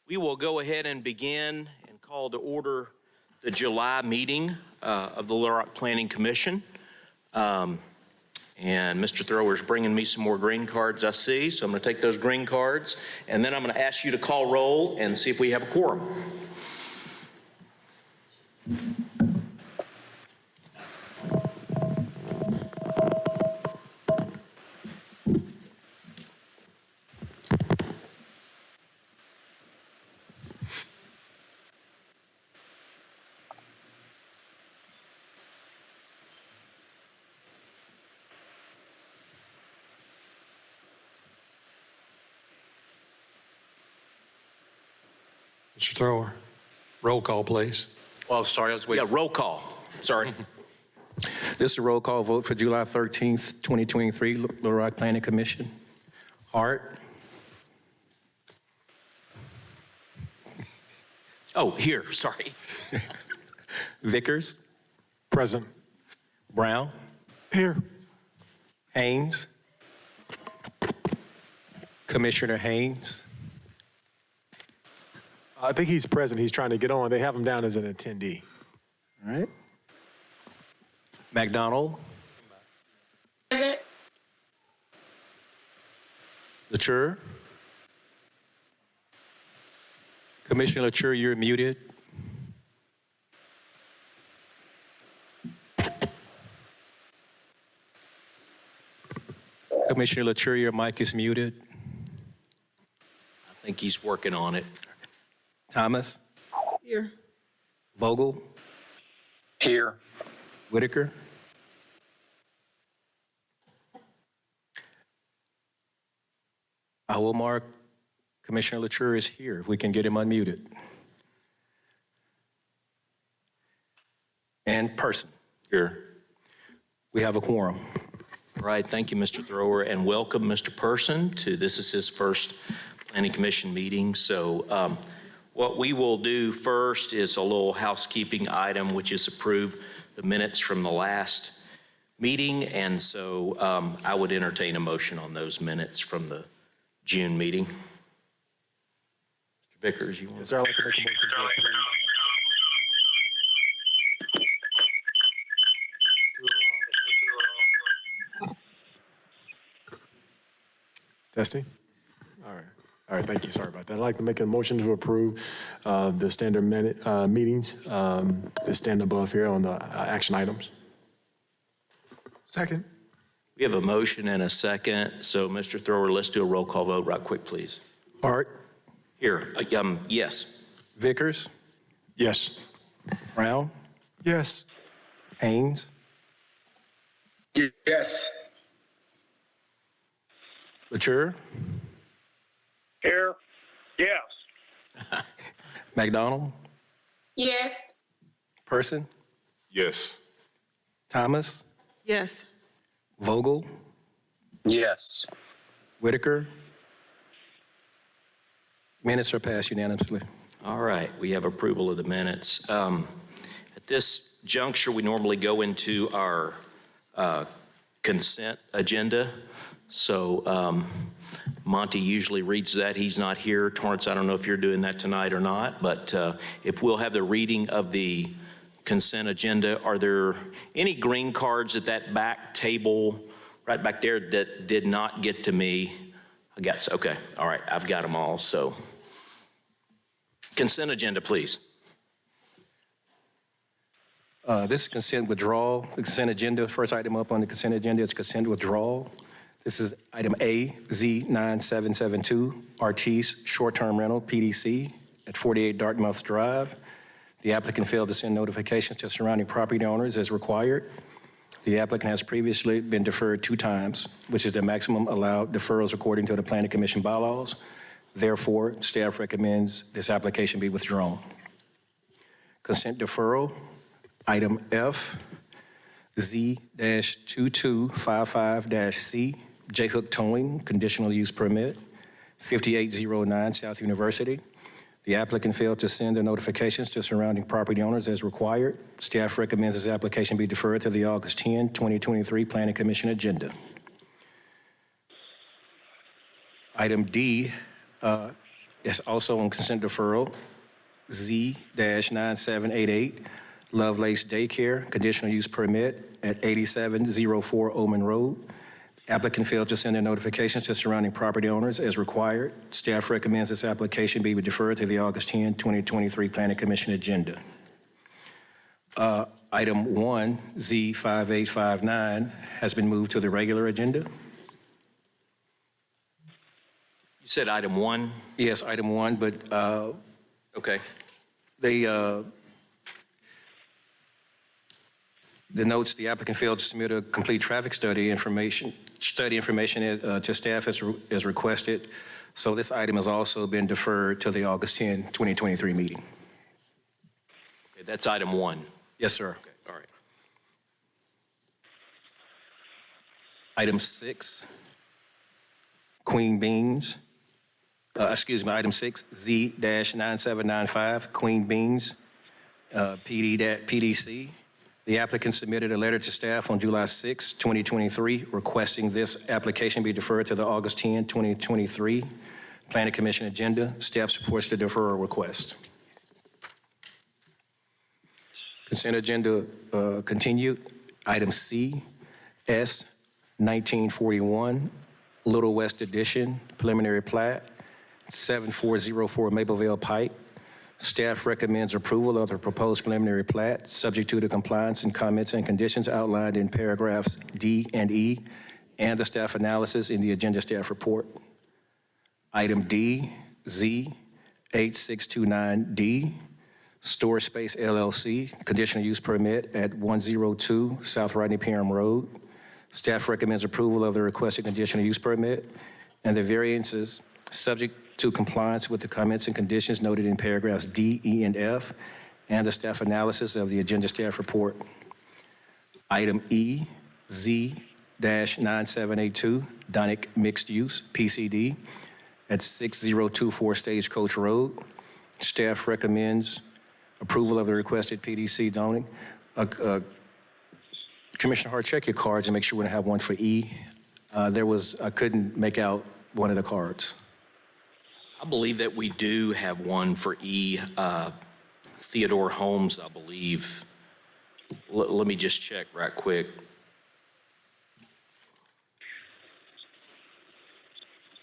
We will go ahead and begin and call to order the July meeting of the Little Rock Planning Commission. And Mr. Thrower is bringing me some more green cards, I see. So I'm going to take those green cards, and then I'm going to ask you to call roll and see if we have a quorum. Mr. Thrower, roll call, please. Oh, sorry, I was waiting. Yeah, roll call. Sorry. This is a roll call vote for July 13th, 2023, Little Rock Planning Commission. Hart. Oh, here, sorry. Vickers. Present. Brown. Here. Haynes. Commissioner Haynes. I think he's present. He's trying to get on. They have him down as an attendee. All right. McDonald. Present. LaTour. Commissioner LaTour, you're muted. Commissioner LaTour, your mic is muted. I think he's working on it. Thomas. Here. Vogel. Here. Whitaker. I will mark Commissioner LaTour is here, if we can get him unmuted. And Person. Here. We have a quorum. All right, thank you, Mr. Thrower, and welcome, Mr. Person, this is his first Planning Commission meeting. So what we will do first is a little housekeeping item, which is approve the minutes from the last meeting. And so I would entertain a motion on those minutes from the June meeting. Mr. Vickers, you want Is there like a motion to approve? Testing? All right. All right, thank you. Sorry about that. I'd like to make a motion to approve the standard meetings that stand above here on the action items. Second. We have a motion and a second. So, Mr. Thrower, let's do a roll call vote right quick, please. Hart. Here, yes. Vickers. Yes. Brown. Yes. Haynes. Yes. LaTour. Here. Yes. McDonald. Yes. Person. Yes. Thomas. Yes. Vogel. Yes. Whitaker. Minutes are passed unanimously. All right, we have approval of the minutes. At this juncture, we normally go into our consent agenda. So Monty usually reads that. He's not here. Torrance, I don't know if you're doing that tonight or not, but if we'll have the reading of the consent agenda, are there any green cards at that back table right back there that did not get to me? I guess, okay, all right, I've got them all, so. Consent agenda, please. This is consent withdrawal. The consent agenda, first item up on the consent agenda is consent withdrawal. This is item A, Z9772, Artis Short-Term Rental, PDC, at 48 Dartmouth Drive. The applicant failed to send notifications to surrounding property owners as required. The applicant has previously been deferred 2 times, which is the maximum allowed deferrals according to the Planning Commission bylaws. Therefore, staff recommends this application be withdrawn. Consent deferral, item F, Z-2255-C, J-Hook Towing, conditional use permit, 5809 South University. The applicant failed to send the notifications to surrounding property owners as required. Staff recommends this application be deferred to the August 10, 2023 Planning Commission agenda. Item D, It's also on consent deferral, Z-9788, Lovelace Daycare, conditional use permit at 8704 Omen Road. Applicant failed to send their notifications to surrounding property owners as required. Staff recommends this application be deferred to the August 10, 2023 Planning Commission agenda. Item 1, Z5859, has been moved to the regular agenda. You said item 1? Yes, item 1, but Okay. the notes, the applicant failed to submit a complete traffic study information to staff as requested. So this item has also been deferred to the August 10, 2023 meeting. Okay, that's item 1. Yes, sir. Okay, all right. Item 6, Queen Beans. Item 6, Z-9795, Queen Beans, PDC. The applicant submitted a letter to staff on July 6, 2023, requesting this application be deferred to the August 10, 2023 Planning Commission agenda. Staff supports the deferral request. Consent agenda continued. Item C, S 1941, Little West Edition, preliminary plat, 7404 Mapleville Pike. Staff recommends approval of the proposed preliminary plat, subject to the compliance and comments and conditions outlined in paragraphs D and E, and the staff analysis in the agenda staff report. Item D, Z 8629D, Storage Space LLC, conditional use permit at 102 South Rodney Parham Road. Staff recommends approval of the requested conditional use permit and the variances subject to compliance with the comments and conditions noted in paragraphs D, E, and F, and the staff analysis of the agenda staff report. Item E, Z-9782, Donick Mixed Use, PCD, at 6024 Stagecoach Road. Staff recommends approval of the requested PDC zoning. Commissioner Hart, check your cards and make sure we don't have one for E. I couldn't make out one of the cards. I believe that we do have one for E. Theodore Holmes, I believe. Let me just check right quick.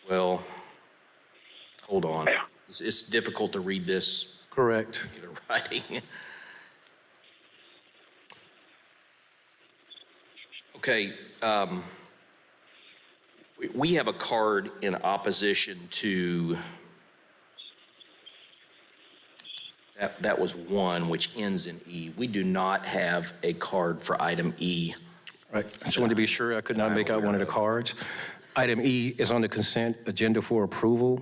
Well, hold on. It's difficult to read this Correct. particular writing. Okay. We have a card in opposition to, that was 1, which ends in E. We do not have a card for item E. Right. I just wanted to be sure I could not make out one of the cards. Item E is on the consent agenda for approval.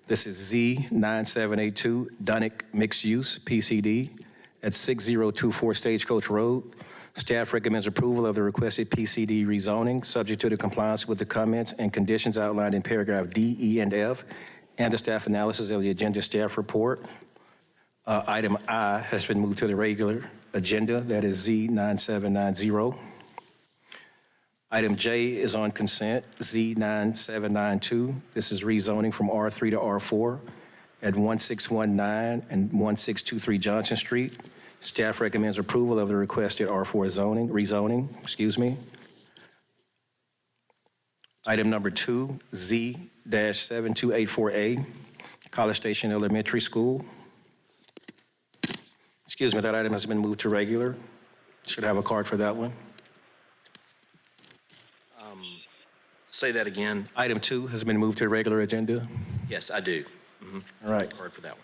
This is Z9782, Donick Mixed Use, PCD, at 6024 Stagecoach Road. Staff recommends approval of the requested PCD rezoning, subject to the compliance with the comments and conditions outlined in paragraph D, E, and F, and the staff analysis of the agenda staff report. Item I has been moved to the regular agenda, that is Z9790. Item J is on consent, Z9792. This is rezoning from R3 to R4 at 1619 and 1623 Johnson Street. Staff recommends approval of the requested R4 rezoning. Item number 2, Z-7284A, College Station Elementary School. That item has been moved to regular. Should have a card for that one. Say that again. Item 2 has been moved to the regular agenda. Yes, I do. All right. Card for that one.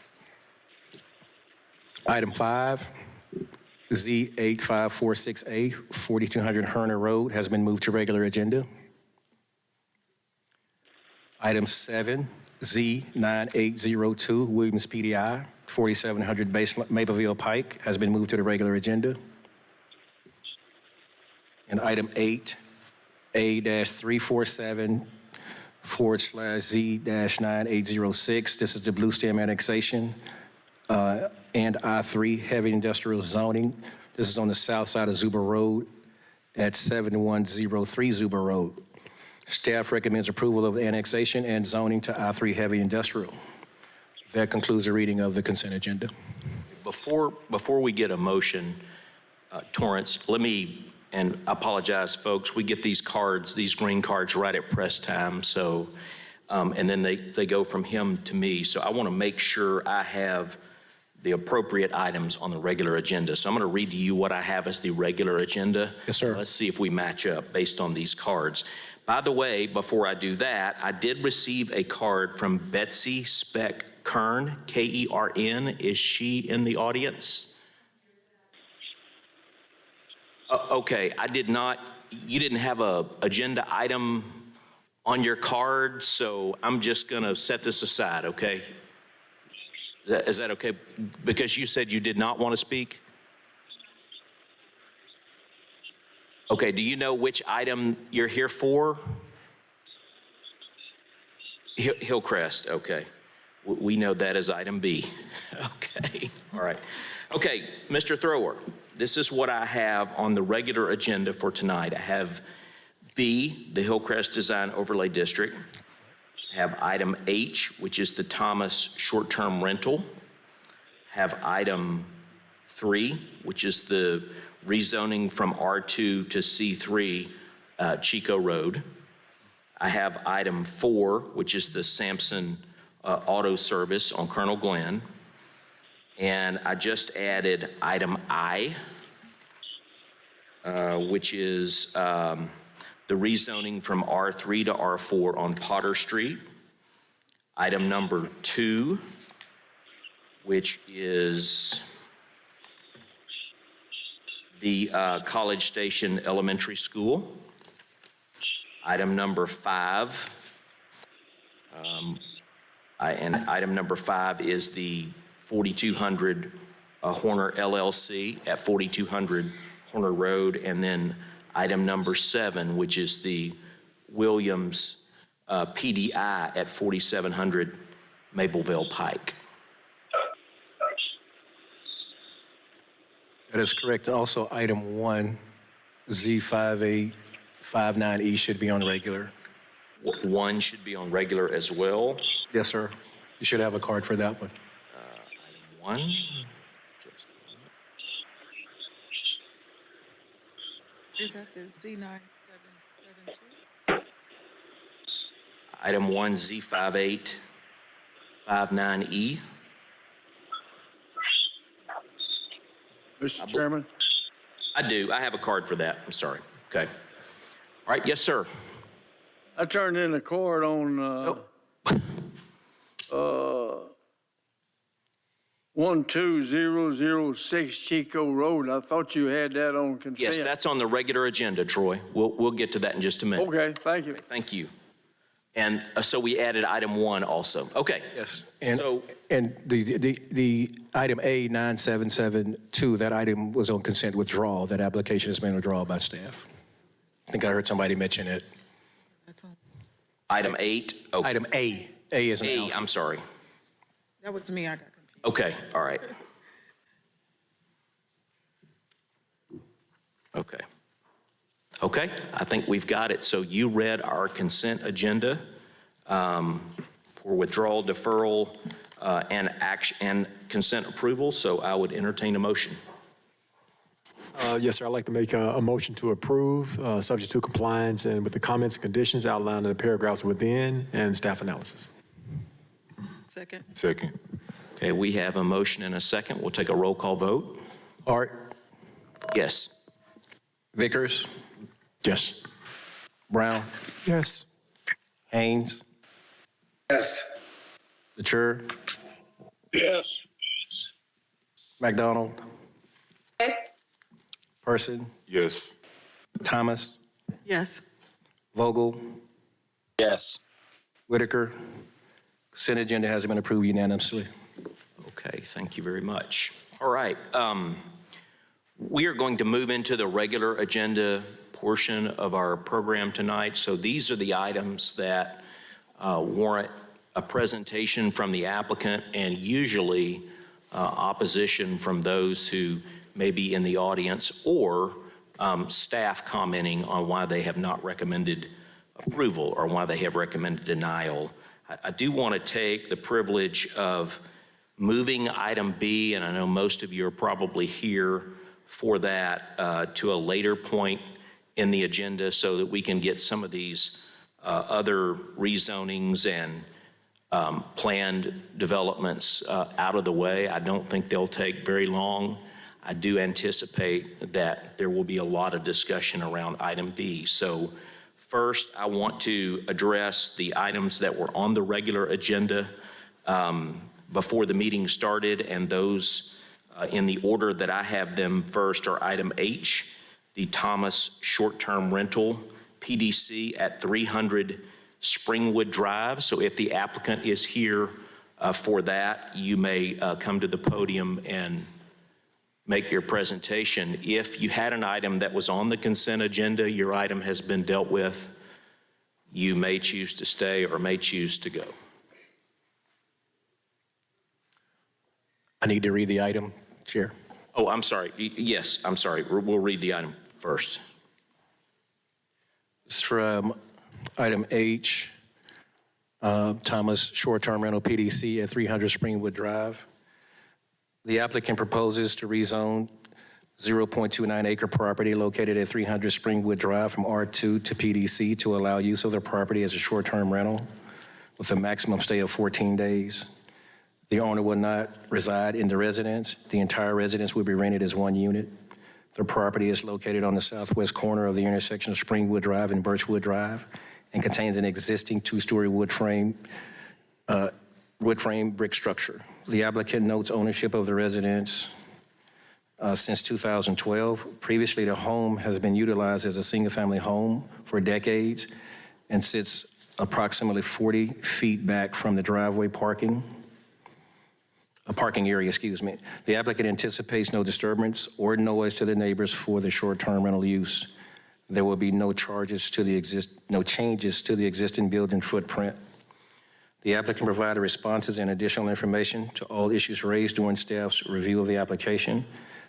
Item 5, Z8546A, 4200 Herner Road, has been moved to regular agenda. Item 7, Z9802, Williams PDI, 4700 Mapleville Pike, has been moved to the regular agenda. And item 8, A-347/Z-9806, this is the Blue Stem annexation, and I-3 heavy industrial zoning. This is on the south side of Zuber Road at 7103 Zuber Road. Staff recommends approval of annexation and zoning to I-3 heavy industrial. That concludes the reading of the consent agenda. Before we get a motion, Torrance, let me, and I apologize, folks, we get these cards, these green cards right at press time, so, and then they go from him to me. So I want to make sure I have the appropriate items on the regular agenda. So I'm going to read to you what I have as the regular agenda. Yes, sir. Let's see if we match up based on these cards. By the way, before I do that, I did receive a card from Betsy Speck Kern, Kern. Is she in the audience? Okay, I did not, you didn't have a agenda item on your card, so I'm just gonna set this aside, okay? Is that okay? Because you said you did not want to speak? Okay, do you know which item you're here for? Hillcrest, okay. We know that as item B. Okay, all right. Okay, Mr. Thrower, this is what I have on the regular agenda for tonight. I have B, the Hillcrest Design Overlay District. I have item H, which is the Thomas short-term rental. Have item 3, which is the rezoning from R2 to C3 Chico Road. I have item 4, which is the Sampson Auto Service on Colonel Glenn. And I just added item I, which is the rezoning from R3 to R4 on Potter Street. Item number 2, which is the College Station Elementary School. Item number 5, and item number 5 is the 4200 Horner LLC at 4200 Horner Road, and then item number 7, which is the Williams PDI at 4700 Mapleville Pike. That is correct. Also, item 1, Z5859E should be on regular. 1 should be on regular as well. Yes, sir. You should have a card for that one. Item 1. Just Is that the Z9772? Item 1, Z5859E. Mr. Chairman, I do. I have a card for that. I'm sorry. Okay. All right. Yes, sir. I turned in a card on 12006 Chico Road. I thought you had that on consent. Yes, that's on the regular agenda, Troy. We'll get to that in just a minute. Okay, thank you. Thank you. And so we added item 1 also. Okay. Yes. And, So- and the item A9772, that item was on consent withdrawal. That application has been withdrawn by staff. I think I heard somebody mention it. That's on. Item 8. Oh, Item A. A is an A, alpha. I'm sorry. That was me, I got confused. Okay. All right. Okay. Okay, I think we've got it. So you read our consent agenda for withdrawal, deferral, and action and consent approval. So I would entertain a motion. Yes, sir. I'd like to make a motion to approve, subject to compliance and with the comments and conditions outlined in the paragraphs within and staff analysis. Second. Second. Okay, we have a motion and a second. We'll take a roll call vote. Art, Yes. Vickers, Yes. Brown, Yes. Haynes, Yes. Latour, Yes. McDonald, Yes. Person, Yes. Thomas, Yes. Vogel, Yes. Whitaker. Consent agenda has been approved unanimously. Okay, thank you very much. All right, we are going to move into the regular agenda portion of our program tonight. So these are the items that warrant a presentation from the applicant and usually opposition from those who may be in the audience or staff commenting on why they have not recommended approval or why they have recommended denial I do want to take the privilege of moving item B, and I know most of you are probably here for that, to a later point in the agenda so that we can get some of these other rezonings and planned developments out of the way. I don't think they'll take very long. I do anticipate that there will be a lot of discussion around item B. So first, I want to address the items that were on the regular agenda before the meeting started, and those in the order that I have them first are item H, the Thomas short-term rental, PDC at 300 Springwood Drive. So if the applicant is here for that, you may come to the podium and make your presentation. If you had an item that was on the consent agenda, your item has been dealt with, you may choose to stay or may choose to go. I need to read the item, Chair. Oh, I'm sorry. Yes, I'm sorry. We'll read the item first. It's from item H, Thomas short-term rental PDC at 300 Springwood Drive. The applicant proposes to rezone 0.29 acre property located at 300 Springwood Drive from R2 to PDC to allow use of the property as a short-term rental with a maximum stay of 14 days. The owner will not reside in the residence. The entire residence will be rented as one unit. The property is located on the southwest corner of the intersection of Springwood Drive and Birchwood Drive and contains an existing two-story wood frame brick structure. The applicant notes ownership of the residence since 2012. Previously, the home has been utilized as a single-family home for decades and sits approximately 40 feet back from the driveway parking area, The applicant anticipates no disturbance or noise to the neighbors for the short-term rental use. There will be no changes to the existing building footprint. The applicant provided responses and additional information to all issues raised during staff's review of the application.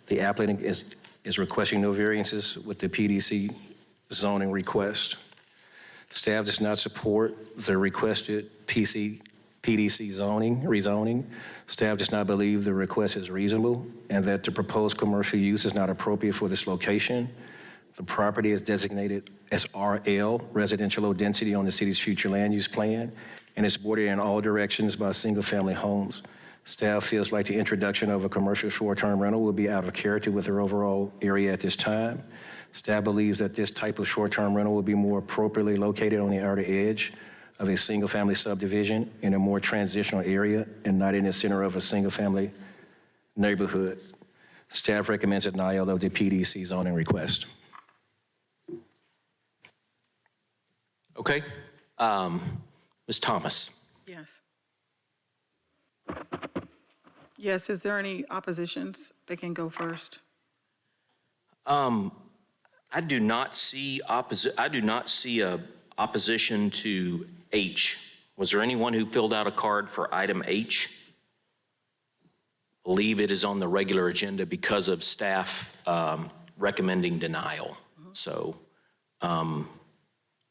The applicant is requesting no variances with the PDC zoning request. Staff does not support the requested PDC rezoning. Staff does not believe the request is reasonable and that the proposed commercial use is not appropriate for this location. The property is designated as RL, residential low density, on the city's future land use plan, and is bordered in all directions by single-family homes. Staff feels like the introduction of a commercial short-term rental will be out of character with their overall area at this time. Staff believes that this type of short-term rental will be more appropriately located on the outer edge of a single-family subdivision in a more transitional area and not in the center of a single-family neighborhood. Staff recommends denial of the PDC zoning request. Okay. Ms. Thomas. Yes. Yes, is there any oppositions? They can go first. I do not see a opposition to H. Was there anyone who filled out a card for item H? I believe it is on the regular agenda because of staff recommending denial. So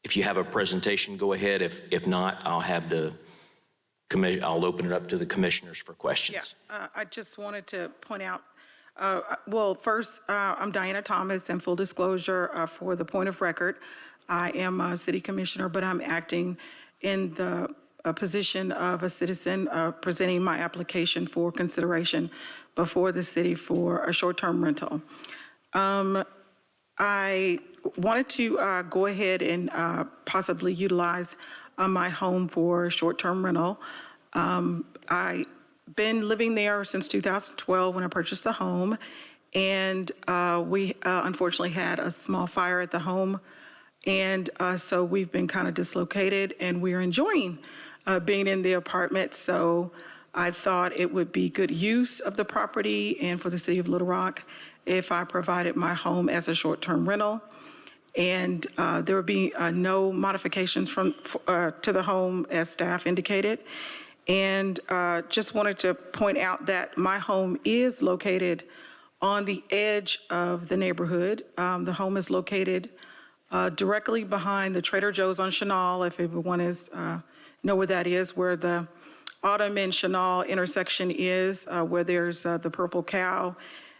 if you have a presentation, go ahead. If not, I'll open it up to the commissioners for questions. Yeah, I just wanted to point out, well, first, I'm Diana Thomas, and full disclosure for the point of record, I am a city commissioner, but I'm acting in the position of a citizen presenting my application for consideration before the city for a short-term rental. I wanted to go ahead and possibly utilize my home for short-term rental. I've been living there since 2012 when I purchased the home, and we unfortunately had a small fire at the home, and so we've been kind of dislocated, and we're enjoying being in the apartment. So I thought it would be good use of the property and for the city of Little Rock if I provided my home as a short-term rental. And there would be no modifications to the home as staff indicated. And just wanted to point out that my home is located on the edge of the neighborhood. The home is located directly behind the Trader Joe's on Chenal, if everyone is know where that is, where the Autumn and Chenal intersection is, where there's the Purple Cow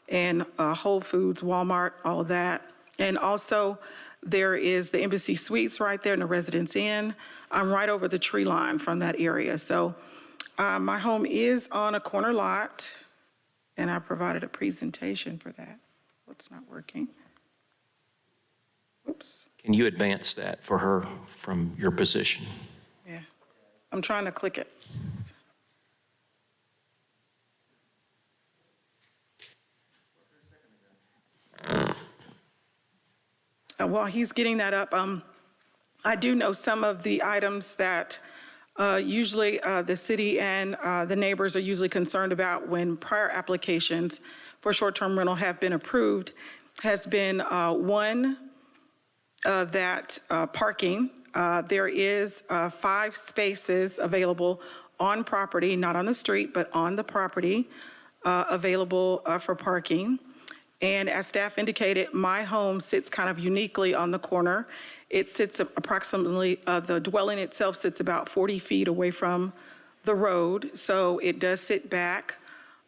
and Whole Foods, Walmart, all of that. And also, there is the Embassy Suites right there and the Residence Inn. I'm right over the tree line from that area. So my home is on a corner lot, and I provided a presentation for that. What's not working? Oops. Can you advance that for her from your position? Yeah. I'm trying to click it. While he's getting that up, I do know some of the items that usually the city and the neighbors are usually concerned about when prior applications for short-term rental have been approved has been one, that parking. There is 5 spaces available on property, not on the street, but on the property, available for parking. And as staff indicated, my home sits kind of uniquely on the corner. It sits approximately, the dwelling itself sits about 40 feet away from the road, so it does sit back.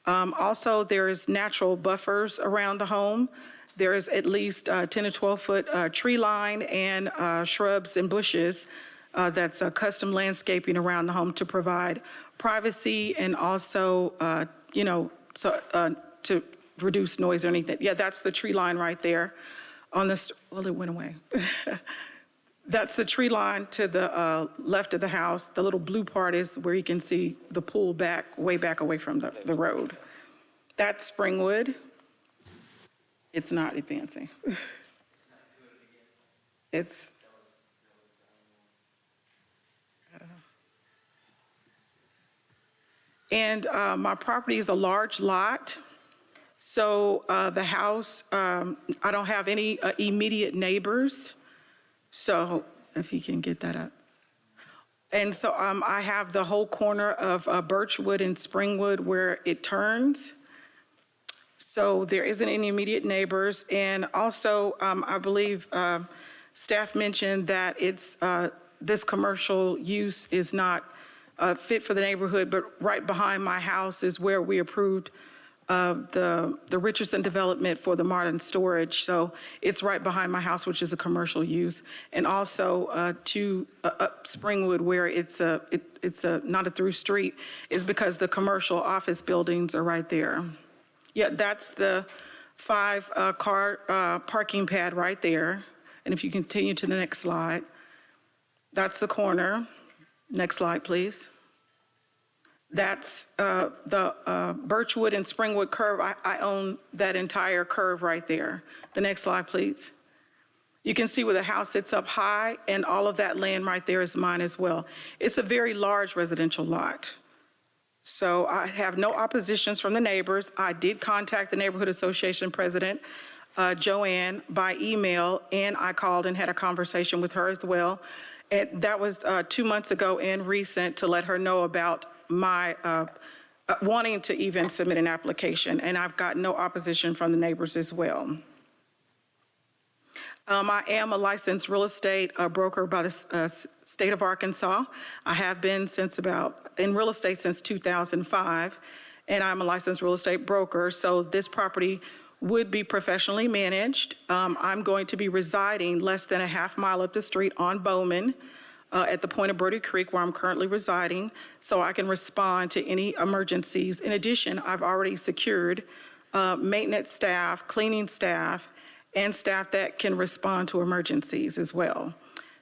Also, there's natural buffers around the home. There is at least 10 to 12 foot tree line and shrubs and bushes that's custom landscaping around the home to provide privacy and also, to reduce noise or anything. Yeah, that's the tree line right there on this, well, it went away. That's the tree line to the left of the house. The little blue part is where you can see the pool back, way back away from the road. That's Springwood. It's not advancing. It's, I don't know. And my property is a large lot. So the house, I don't have any immediate neighbors. So if you can get that up. And so I have the whole corner of Birchwood and Springwood where it turns. So there isn't any immediate neighbors. And also, I believe staff mentioned that it's this commercial use is not fit for the neighborhood, but right behind my house is where we approved the Richardson development for the modern storage. So it's right behind my house, which is a commercial use. And also to up Springwood, where it's not a through street, is because the commercial office buildings are right there. Yeah, that's the 5-car parking pad right there. And if you continue to the next slide, that's the corner. Next slide, please. That's the Birchwood and Springwood curve. I own that entire curve right there. The next slide, please. You can see where the house sits up high, and all of that land right there is mine as well. It's a very large residential lot. So I have no oppositions from the neighbors. I did contact the Neighborhood Association President, Joanne, by email, and I called and had a conversation with her as well. And that was 2 months ago and recent to let her know about my wanting to even submit an application, and I've got no opposition from the neighbors as well. I am a licensed real estate broker by the state of Arkansas. I have been in real estate since 2005, and I'm a licensed real estate broker, so this property would be professionally managed. I'm going to be residing less than a half mile up the street on Bowman, at the point of Birdie Creek where I'm currently residing, so I can respond to any emergencies. In addition, I've already secured maintenance staff, cleaning staff, and staff that can respond to emergencies as well.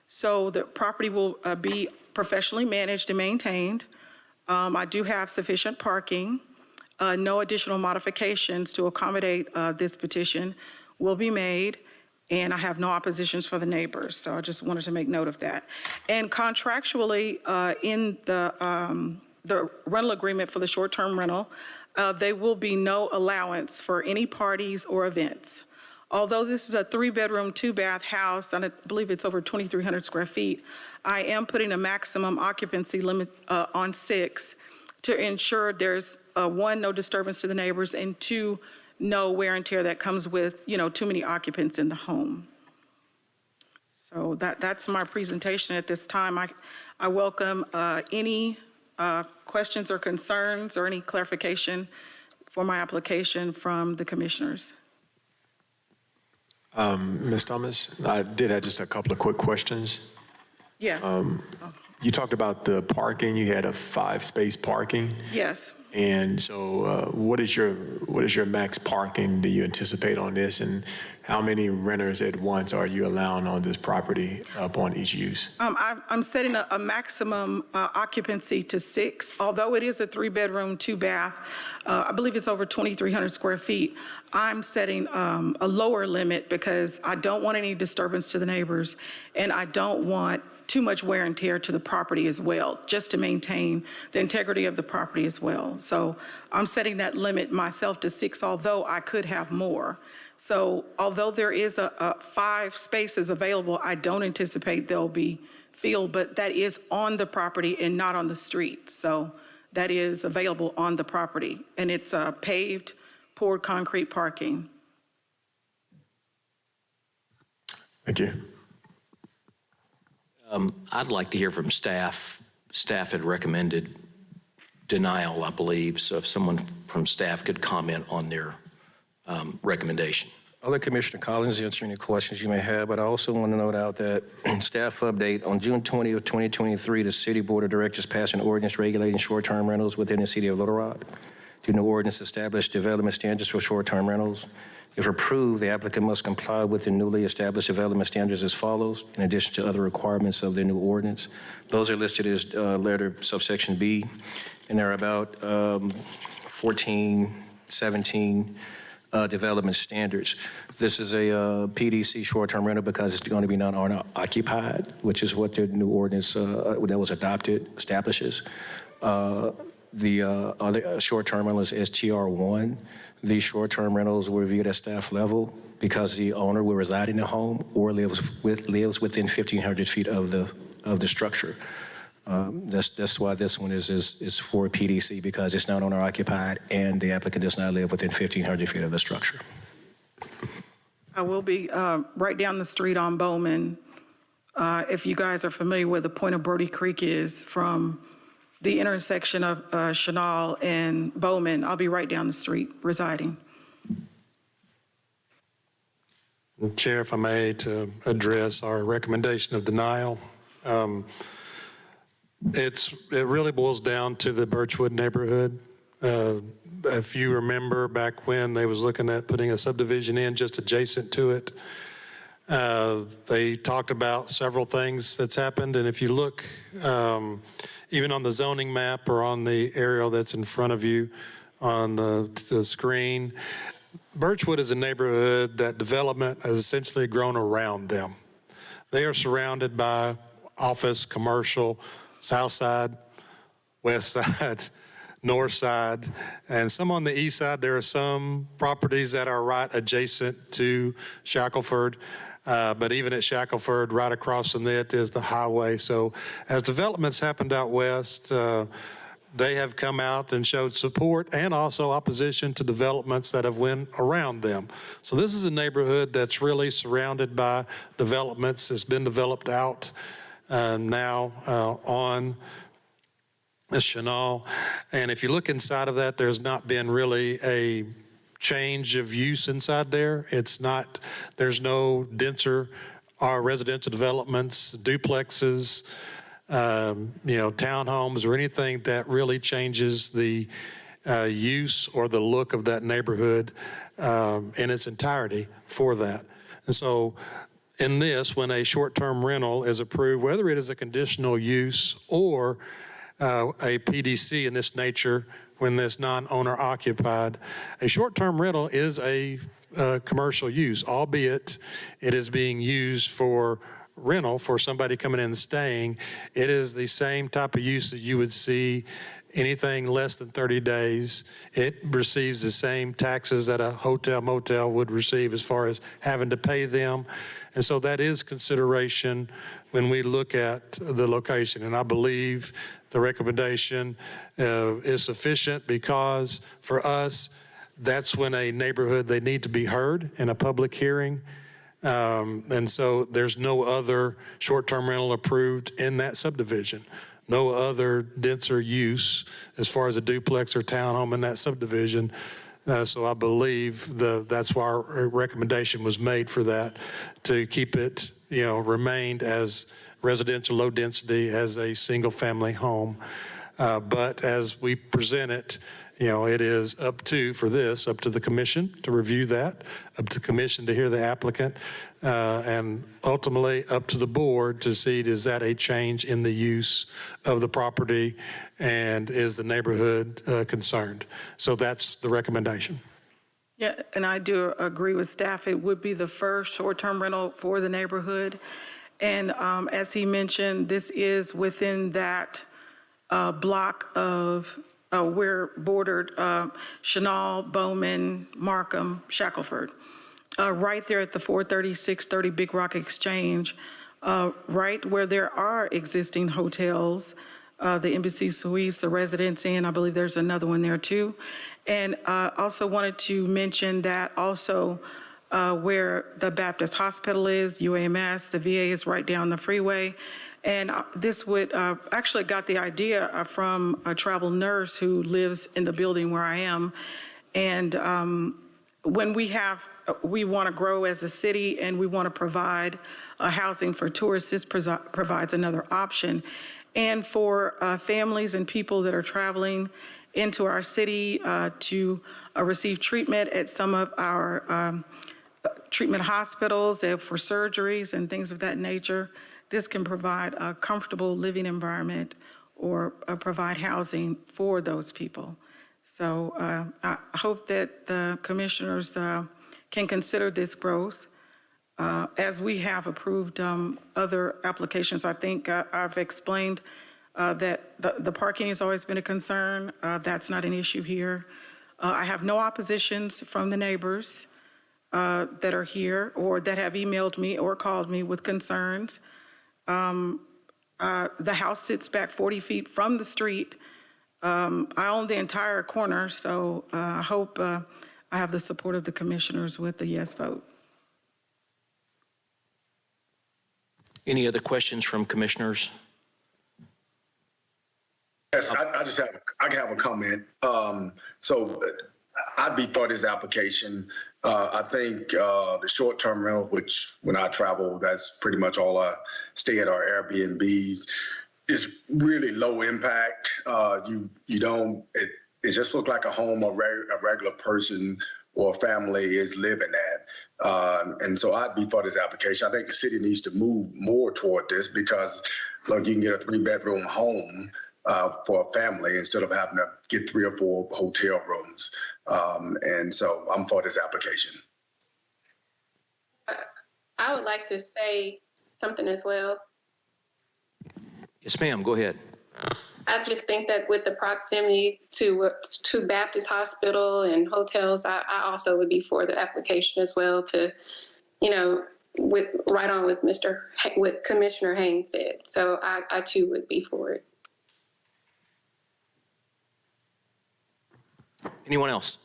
So the property will be professionally managed and maintained. I do have sufficient parking. No additional modifications to accommodate this petition will be made. And I have no oppositions for the neighbors, so I just wanted to make note of that. And contractually, in the rental agreement for the short-term rental, there will be no allowance for any parties or events. Although this is a 3-bedroom, 2-bath house, and I believe it's over 2,300 square feet, I am putting a maximum occupancy limit on 6 to ensure there's 1, no disturbance to the neighbors, and 2, no wear and tear that comes with, too many occupants in the home. So that's my presentation at this time. I welcome any questions or concerns or any clarification for my application from the commissioners. Ms. Thomas, I did have just a couple of quick questions. Yes, You talked about the parking, you had a 5-space parking. yes. And so what is your max parking do you anticipate on this? And how many renters at once are you allowing on this property upon each use? I'm setting a maximum occupancy to 6, although it is a 3-bedroom, 2-bath. I believe it's over 2,300 square feet. I'm setting a lower limit because I don't want any disturbance to the neighbors, and I don't want too much wear and tear to the property as well, just to maintain the integrity of the property as well. So I'm setting that limit myself to 6, although I could have more. So although there is a 5 spaces available, I don't anticipate they'll be filled, but that is on the property and not on the street. So that is available on the property, and it's paved, poured concrete parking. Thank you. I'd like to hear from staff. Staff had recommended denial, I believe, so if someone from staff could comment on their recommendation. I'll let Commissioner Collins answer any questions you may have, but I also want to note out that staff update, on June 20 of 2023, the City Board of Directors passed an ordinance regulating short-term rentals within the City of Little Rock. The new ordinance established development standards for short-term rentals. If approved, the applicant must comply with the newly established development standards as follows, in addition to other requirements of the new ordinance. Those are listed as letter subsection B, and there are about 14, 17 development standards. This is a PDC short-term rental because it's going to be non-owner occupied, which is what the new ordinance that was adopted establishes. The other short-term rental is STR1. These short-term rentals were reviewed at staff level because the owner will reside in the home or lives within 1,500 feet of the structure. That's why this one is for PDC, because it's not owner occupied and the applicant does not live within 1,500 feet of the structure. I will be right down the street on Bowman. If you guys are familiar where the Point of Brody Creek is from the intersection of Chenal and Bowman, I'll be right down the street residing. Chair, if I may, to address our recommendation of denial. It really boils down to the Birchwood neighborhood. If you remember back when they was looking at putting a subdivision in just adjacent to it, they talked about several things that's happened. And if you look, even on the zoning map or on the aerial that's in front of you on the screen, Birchwood is a neighborhood that development has essentially grown around them. They are surrounded by office, commercial, south side, west side, north side, and some on the east side. There are some properties that are right adjacent to Shackelford. But even at Shackelford, right across from it is the highway. So as developments happened out west, they have come out and showed support and also opposition to developments that have went around them. So this is a neighborhood that's really surrounded by developments that's been developed out now on Chenal. And if you look inside of that, there's not been really a change of use inside there. There's no denser residential developments, duplexes, townhomes, or anything that really changes the use or the look of that neighborhood in its entirety for that. And so in this, when a short-term rental is approved, whether it is a conditional use or a PDC in this nature, when this non-owner occupied, a short-term rental is a commercial use, albeit it is being used for rental for somebody coming in and staying. It is the same type of use that you would see anything less than 30 days. It receives the same taxes that a hotel motel would receive as far as having to pay them. And so that is consideration when we look at the location. And I believe the recommendation is sufficient because for us, that's when a neighborhood, they need to be heard in a public hearing And so there's no other short-term rental approved in that subdivision. No other denser use as far as a duplex or townhome in that subdivision. So I believe that's why our recommendation was made for that, to keep it, remained as residential low density as a single family home. But as we present it, it is up to the commission to review that, up to the commission to hear the applicant, and ultimately up to the board to see, is that a change in the use of the property and is the neighborhood concerned? So that's the recommendation. Yeah, and I do agree with staff. It would be the first short-term rental for the neighborhood. And as he mentioned, this is within that block of, we're bordered Chenal, Bowman, Markham, Shackelford. Right there at the 430-630 Big Rock Exchange, right where there are existing hotels, the Embassy Suites, the Residence Inn, I believe there's another one there too. And also wanted to mention that also where the Baptist Hospital is, UAMS, the VA is right down the freeway. And this would, actually got the idea from a travel nurse who lives in the building where I am. And when we want to grow as a city and we want to provide housing for tourists, this provides another option. And for families and people that are traveling into our city to receive treatment at some of our treatment hospitals for surgeries and things of that nature, this can provide a comfortable living environment or provide housing for those people. So I hope that the commissioners can consider this growth. As we have approved other applications, I think I've explained that the parking has always been a concern. That's not an issue here. I have no oppositions from the neighbors that are here or that have emailed me or called me with concerns. The house sits back 40 feet from the street. I own the entire corner, so I hope I have the support of the commissioners with the yes vote. Any other questions from commissioners? Yes, I have a comment. So I'd be for this application. I think the short-term rental, which when I travel, that's pretty much all I stay at, our Airbnbs, is really low impact. You don't, it just look like a home a regular person or family is living at. And so I'd be for this application. I think the city needs to move more toward this because, look, you can get a 3-bedroom home for a family instead of having to get 3 or 4 hotel rooms. And so I'm for this application. I would like to say something as well. Yes, ma'am, go ahead. I just think that with the proximity to Baptist Hospital and hotels, I also would be for the application as well to, right on with what Commissioner Haynes said. So I too would be for it. Anyone else?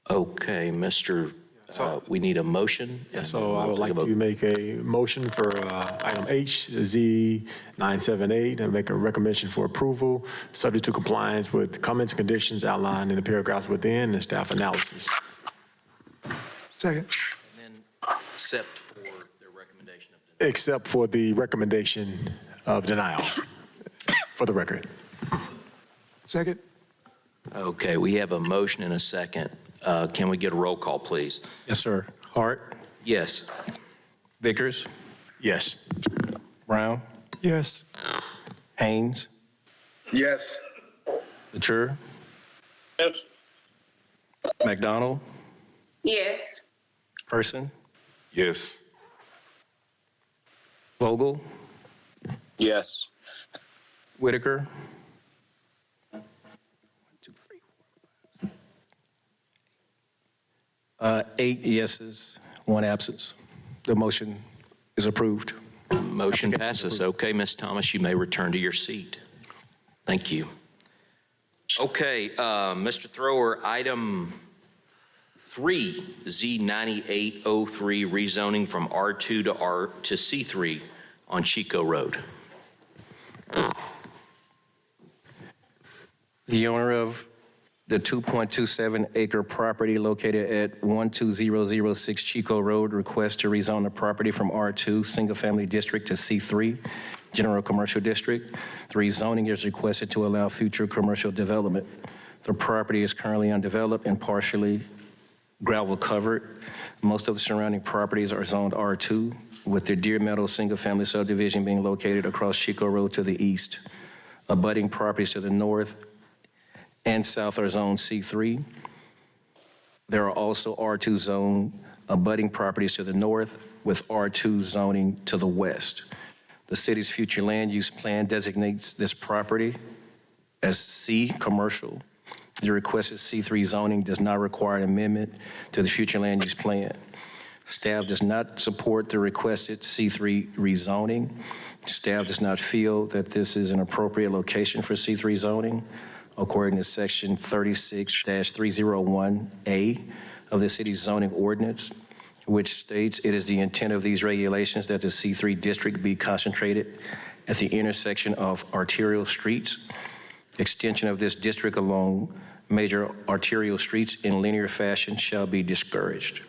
Okay, we need a motion. So I would like to make a motion for item H, Z 978, and make a recommendation for approval, subject to compliance with comments and conditions outlined in the paragraphs within and staff analysis. Second. And then except for the recommendation of denial. Except for the recommendation of denial, for the record. Second. Okay, we have a motion and a second. Can we get a roll call, please? Yes, sir. Hart, Yes. Vickers, Yes. Brown, Yes. Haynes, Yes. Latour, Yes. McDonald, Yes. Person, Yes. Vogel, Yes. Whitaker, 8 yeses, 1 absence. The motion is approved. Motion passes. Okay, Ms. Thomas, you may return to your seat. Thank you. Okay, Mr. Thrower, item Z9803 rezoning from R2 to C3 on Chico Road. The owner of the 2.27 acre property located at 12006 Chico Road requests to rezone the property from R2 Single Family District to C3 General Commercial District. The rezoning is requested to allow future commercial development. The property is currently undeveloped and partially gravel covered. Most of the surrounding properties are zoned R2, with the Deer Meadow Single Family Subdivision being located across Chico Road to the east. Abutting properties to the north and south are zoned C3. There are also R2 zone abutting properties to the north with R2 zoning to the west. The city's future land use plan designates this property as C, commercial. The requested C3 zoning does not require an amendment to the future land use plan. Staff does not support the requested C3 rezoning. Staff does not feel that this is an appropriate location for C3 zoning, according to section 36-301A of the city's zoning ordinance, which states it is the intent of these regulations that the C3 district be concentrated at the intersection of arterial streets. Extension of this district along major arterial streets in linear fashion shall be discouraged.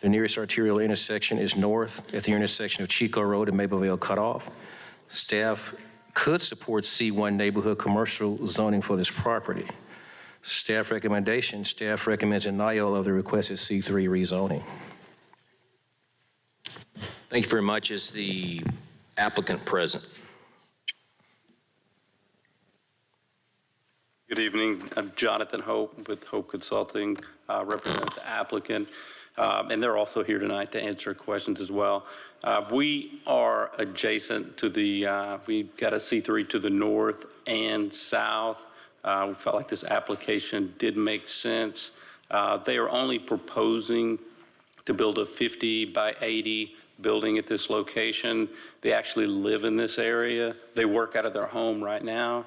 The nearest arterial intersection is north at the intersection of Chico Road and Mapleville Cutoff. Staff could support C1 neighborhood commercial zoning for this property. Staff recommendation, staff recommends denial of the requested C3 rezoning. Thank you very much. Is the applicant present? Good evening. I'm Jonathan Hope with Hope Consulting, represent the applicant, and they're also here tonight to answer questions as well. We are adjacent to the, we've got a C3 to the north and south. We felt like this application did make sense. They are only proposing to build a 50 by 80 building at this location. They actually live in this area. They work out of their home right now.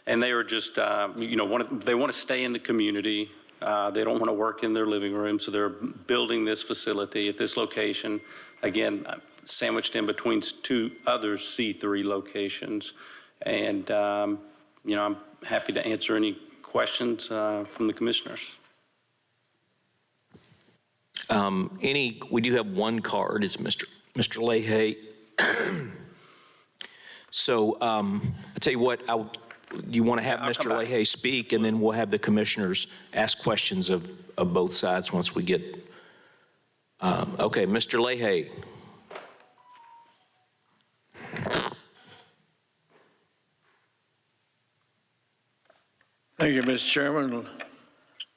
And they are just, they want to stay in the community. They don't want to work in their living room, so they're building this facility at this location. Again, sandwiched in between two other C3 locations. And, I'm happy to answer any questions from the commissioners. We do have one card. It's Mr. Leahy. So I'll tell you what, you want to have Mr. Leahy speak, and then we'll have the commissioners ask questions of both sides once we get, okay, Mr. Leahy. Thank you, Mr. Chairman.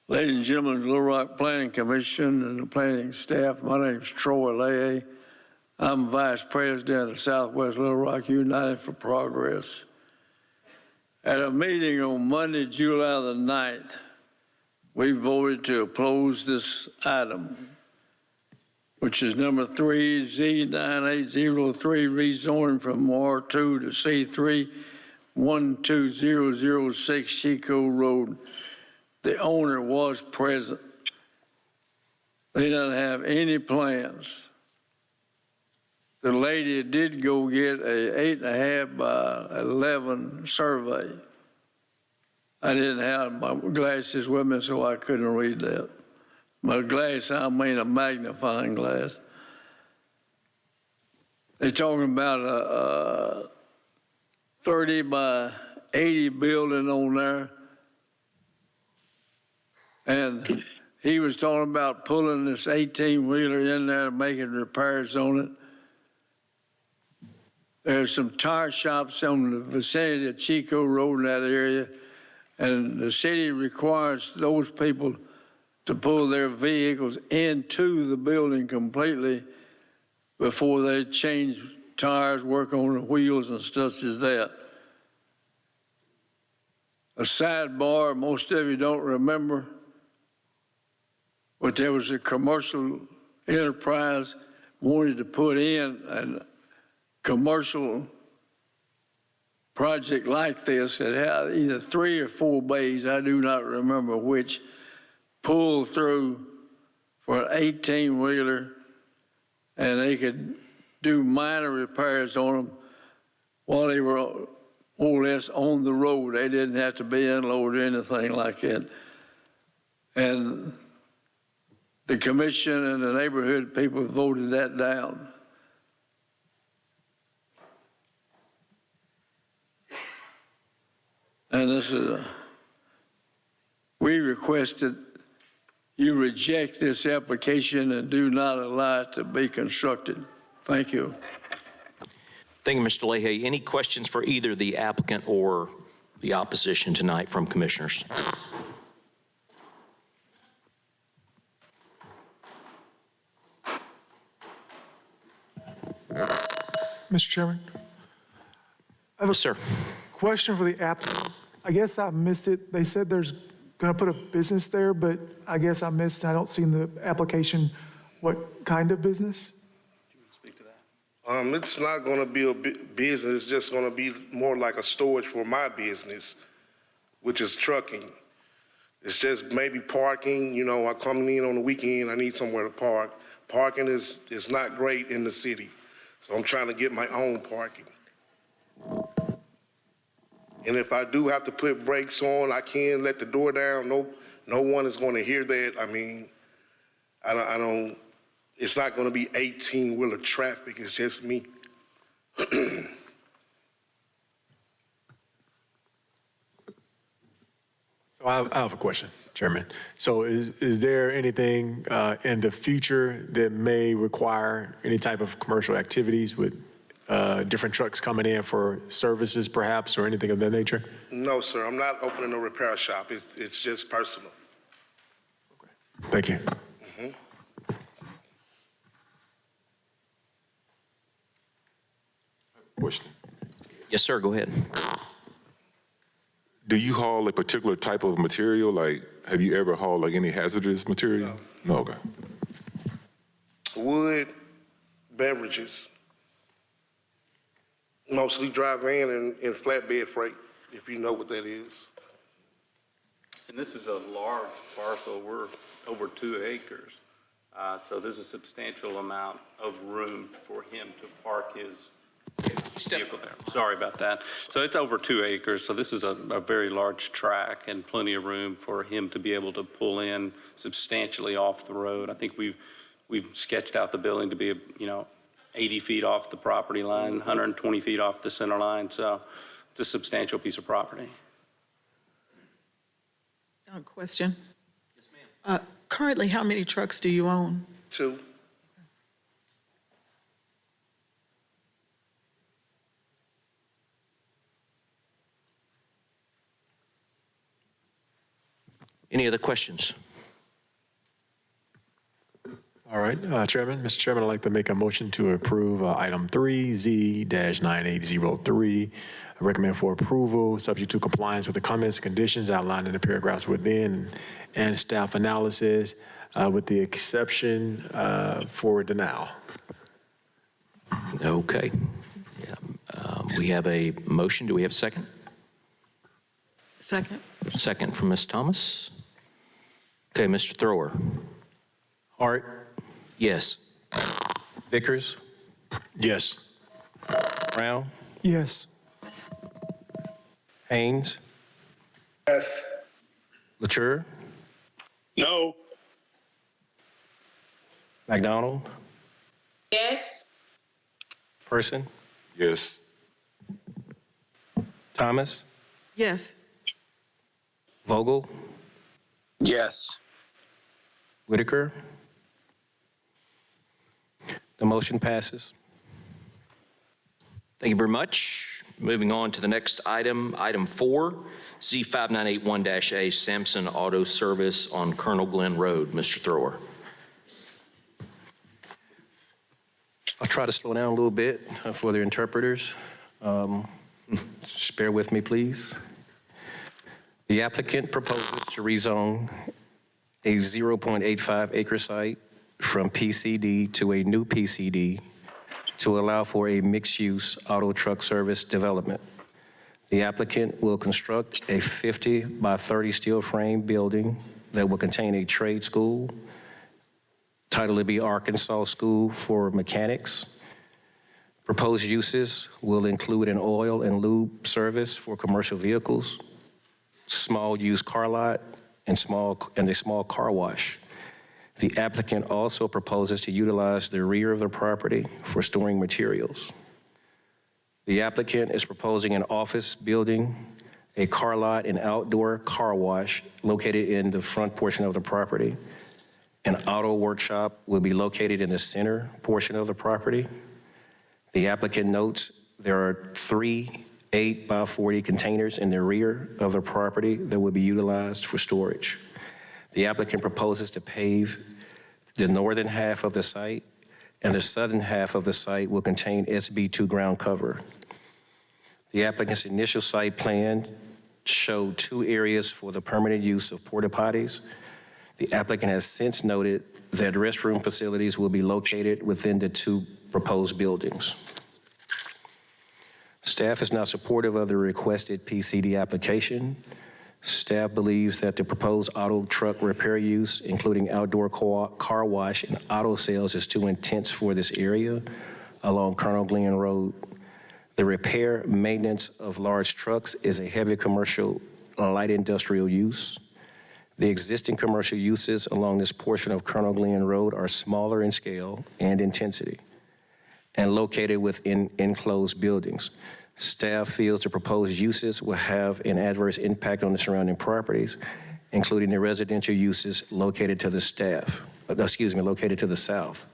Ladies and gentlemen of the Little Rock Planning Commission and the planning staff, my name is Troy Leahy. I'm Vice President of Southwest Little Rock United for Progress. At a meeting on Monday, July the 9th, we voted to oppose this item, which is number 3, Z9803, rezoning from R2 to C3, 12006 Chico Road. The owner was present. They don't have any plans. The lady did go get a 8.5 by 11 survey. I didn't have my glasses with me, so I couldn't read that. My glass, I mean a magnifying glass. They're talking about a 30 by 80 building on there. And he was talking about pulling this 18-wheeler in there and making repairs on it. There's some tire shops on the vicinity of Chico Road in that area, and the city requires those people to pull their vehicles into the building completely before they change tires, work on the wheels and such as that. A sidebar, most of you don't remember, but there was a commercial enterprise wanted to put in a commercial project like this that had either 3 or 4 bays, I do not remember which, pulled through for an 18-wheeler, and they could do minor repairs on them while they were more or less on the road. They didn't have to be unloaded or anything like that. And the commission and the neighborhood people voted that down. And this is we requested you reject this application and do not allow it to be constructed. Thank you. Thank you, Mr. Leahy. Any questions for either the applicant or the opposition tonight from commissioners? Mr. Chairman, Yes, sir. question for the applicant. I guess I missed it. They said there's going to put a business there, but I guess I missed, I don't see in the application what kind of business? It's not going to be a business, it's just going to be more like a storage for my business, which is trucking. It's just maybe parking, you know, I'm coming in on the weekend, I need somewhere to park. Parking is not great in the city, so I'm trying to get my own parking. And if I do have to put brakes on, I can let the door down. No one is going to hear that. I mean, I don't, it's not going to be 18-wheeler traffic. It's just me. So I have a question, Chairman. So is there anything in the future that may require any type of commercial activities with different trucks coming in for services perhaps or anything of that nature? No, sir. I'm not opening a repair shop. It's just personal. Thank you. Question. Yes, sir. Go ahead. Do you haul a particular type of material? Like, have you ever hauled like any hazardous material? No. Okay. Wood, beverages. Mostly dry van and flatbed freight, if you know what that is. And this is a large parcel. We're over 2 acres. So there's a substantial amount of room for him to park his vehicle there. Sorry about that. So it's over 2 acres. So this is a very large track and plenty of room for him to be able to pull in substantially off the road. I think we've sketched out the building to be, 80 feet off the property line, 120 feet off the center line. So it's a substantial piece of property. Question. Yes, ma'am. Currently, how many trucks do you own? 2. Any other questions? All right, Chairman. Mr. Chairman, I'd like to make a motion to approve item 3Z-9803. I recommend for approval, subject to compliance with the comments and conditions outlined in the paragraphs within and staff analysis, with the exception for denial. Okay. Yeah. We have a motion. Do we have a second? Second. Second from Ms. Thomas. Okay, Mr. Thrower. Hart, Yes. Vickers, Yes. Brown, Yes. Haynes, Yes. Latour, No. McDonald, Yes. Person, Yes. Thomas, Yes. Vogel, Yes. Whitaker. The motion passes. Thank you very much. Moving on to the next item, item 4, Z5981-A, Sampson Auto Service on Colonel Glenn Road. Mr. Thrower. I'll try to slow down a little bit for the interpreters. Just bear with me, please. The applicant proposes to rezone a 0.85 acre site from PCD to a new PCD to allow for a mixed-use auto truck service development. The applicant will construct a 50 by 30 steel frame building that will contain a trade school, Title to be Arkansas School for Mechanics. Proposed uses will include an oil and lube service for commercial vehicles, small used car lot, and a small car wash. The applicant also proposes to utilize the rear of the property for storing materials. The applicant is proposing an office building, a car lot, and outdoor car wash located in the front portion of the property. An auto workshop will be located in the center portion of the property. The applicant notes there are 3 8x40 containers in the rear of the property that will be utilized for storage. The applicant proposes to pave the northern half of the site, and the southern half of the site will contain SB2 ground cover. The applicant's initial site plan showed 2 areas for the permanent use of porta potties. The applicant has since noted that restroom facilities will be located within the 2 proposed buildings. Staff is not supportive of the requested PCD application. Staff believes that the proposed auto truck repair use, including outdoor car wash and auto sales, is too intense for this area along Colonel Glenn Road. The repair maintenance of large trucks is a heavy commercial, light industrial use. The existing commercial uses along this portion of Colonel Glenn Road are smaller in scale and intensity and located within enclosed buildings. Staff feels the proposed uses will have an adverse impact on the surrounding properties, including the residential uses located to the located to the south.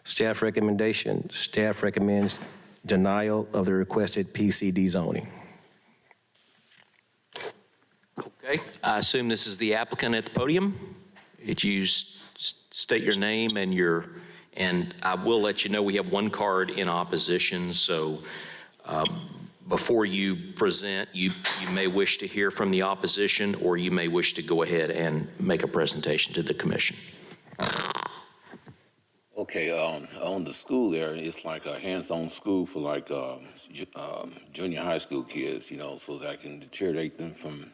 Staff recommends denial of the requested PCD zoning. Okay, I assume this is the applicant at the podium. If you state your name and I will let you know we have 1 card in opposition, so before you present, you may wish to hear from the opposition, or you may wish to go ahead and make a presentation to the commission. Okay, on the school there, it's like a hands-on school for like junior high school kids, you know, so that I can deteriorate them from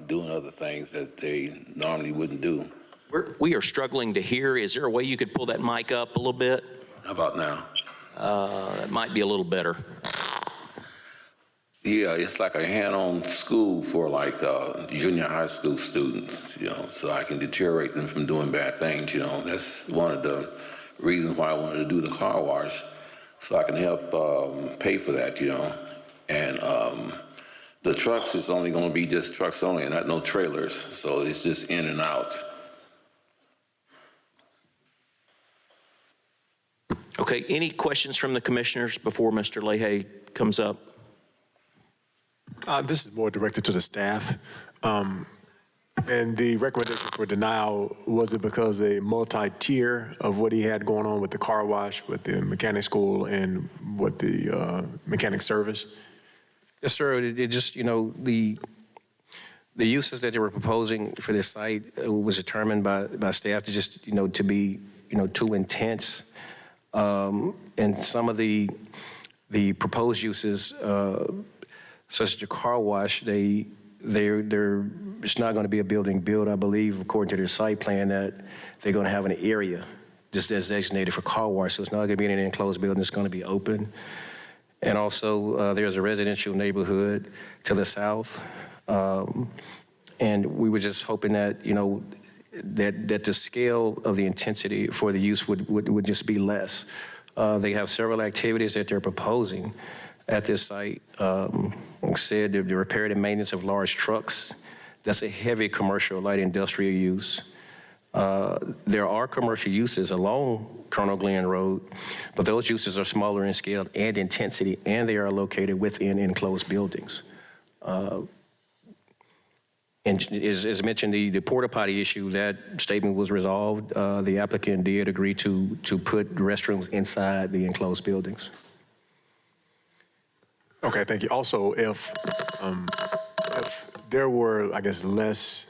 doing other things that they normally wouldn't do. We are struggling to hear. Is there a way you could pull that mic up a little bit? How about now? That might be a little better. Yeah, it's like a hand-on school for like junior high school students, you know, so I can deteriorate them from doing bad things, you know. That's one of the reasons why I wanted to do the car wash, so I can help pay for that, you know. And the trucks is only going to be just trucks only, and not no trailers, so it's just in and out. Okay, any questions from the commissioners before Mr. Leahy comes up? This is more directed to the staff. And the recommendation for denial, was it because a multi-tier of what he had going on with the car wash, with the mechanic school, and with the mechanic service? Yes, sir. It just, you know, the uses that they were proposing for this site was determined by staff to just, you know, to be, you know, too intense. And some of the proposed uses, such as the car wash, it's not going to be a building built, I believe, according to their site plan, that they're going to have an area just as designated for car wash. So it's not going to be in an enclosed building. It's going to be open. And also, there's a residential neighborhood to the south. And we were just hoping that, you know, that the scale of the intensity for the use would just be less. They have several activities that they're proposing at this site. Like I said, the repair and maintenance of large trucks. That's a heavy commercial, light industrial use. There are commercial uses along Colonel Glenn Road, but those uses are smaller in scale and intensity, and they are located within enclosed buildings. And as mentioned, the porta potty issue, that statement was resolved. The applicant did agree to put restrooms inside the enclosed buildings. Okay, thank you. Also, if there were, I guess, less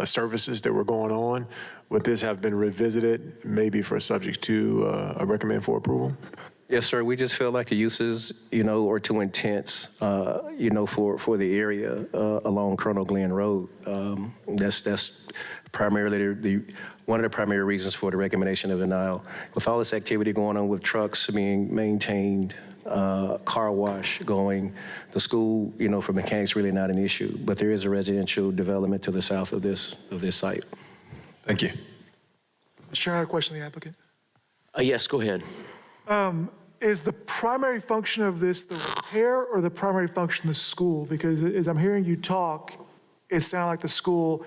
services that were going on, would this have been revisited, maybe for subject to a recommend for approval? Yes, sir. We just feel like the uses, are too intense, for the area along Colonel Glenn Road. That's primarily one of the primary reasons for the recommendation of denial. With all this activity going on with trucks being maintained, car wash going, the school, for mechanics really not an issue. But there is a residential development to the south of this site. Thank you. Mr. Chairman, I have a question to the applicant. Yes, go ahead. Is the primary function of this the repair or the primary function the school? Because as I'm hearing you talk, it sounds like the school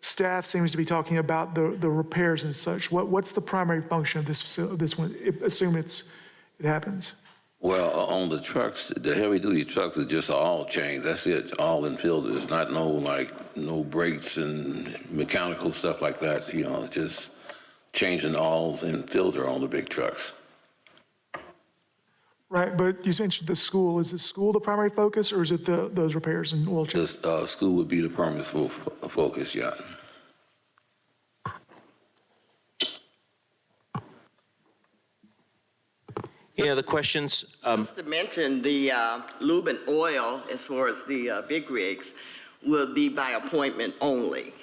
staff seems to be talking about the repairs and such. What's the primary function of this one, assuming it happens? Well, on the trucks, the heavy-duty trucks is just oil change. That's it, all in filter. It's not no brakes and mechanical stuff like that, just changing oils and filter on the big trucks. Right, but you mentioned the school. Is the school the primary focus, or is it those repairs and oil change? The school would be the primary focus, yeah. Any other questions? Just to mention, the lube and oil, as far as the big rigs, will be by appointment only.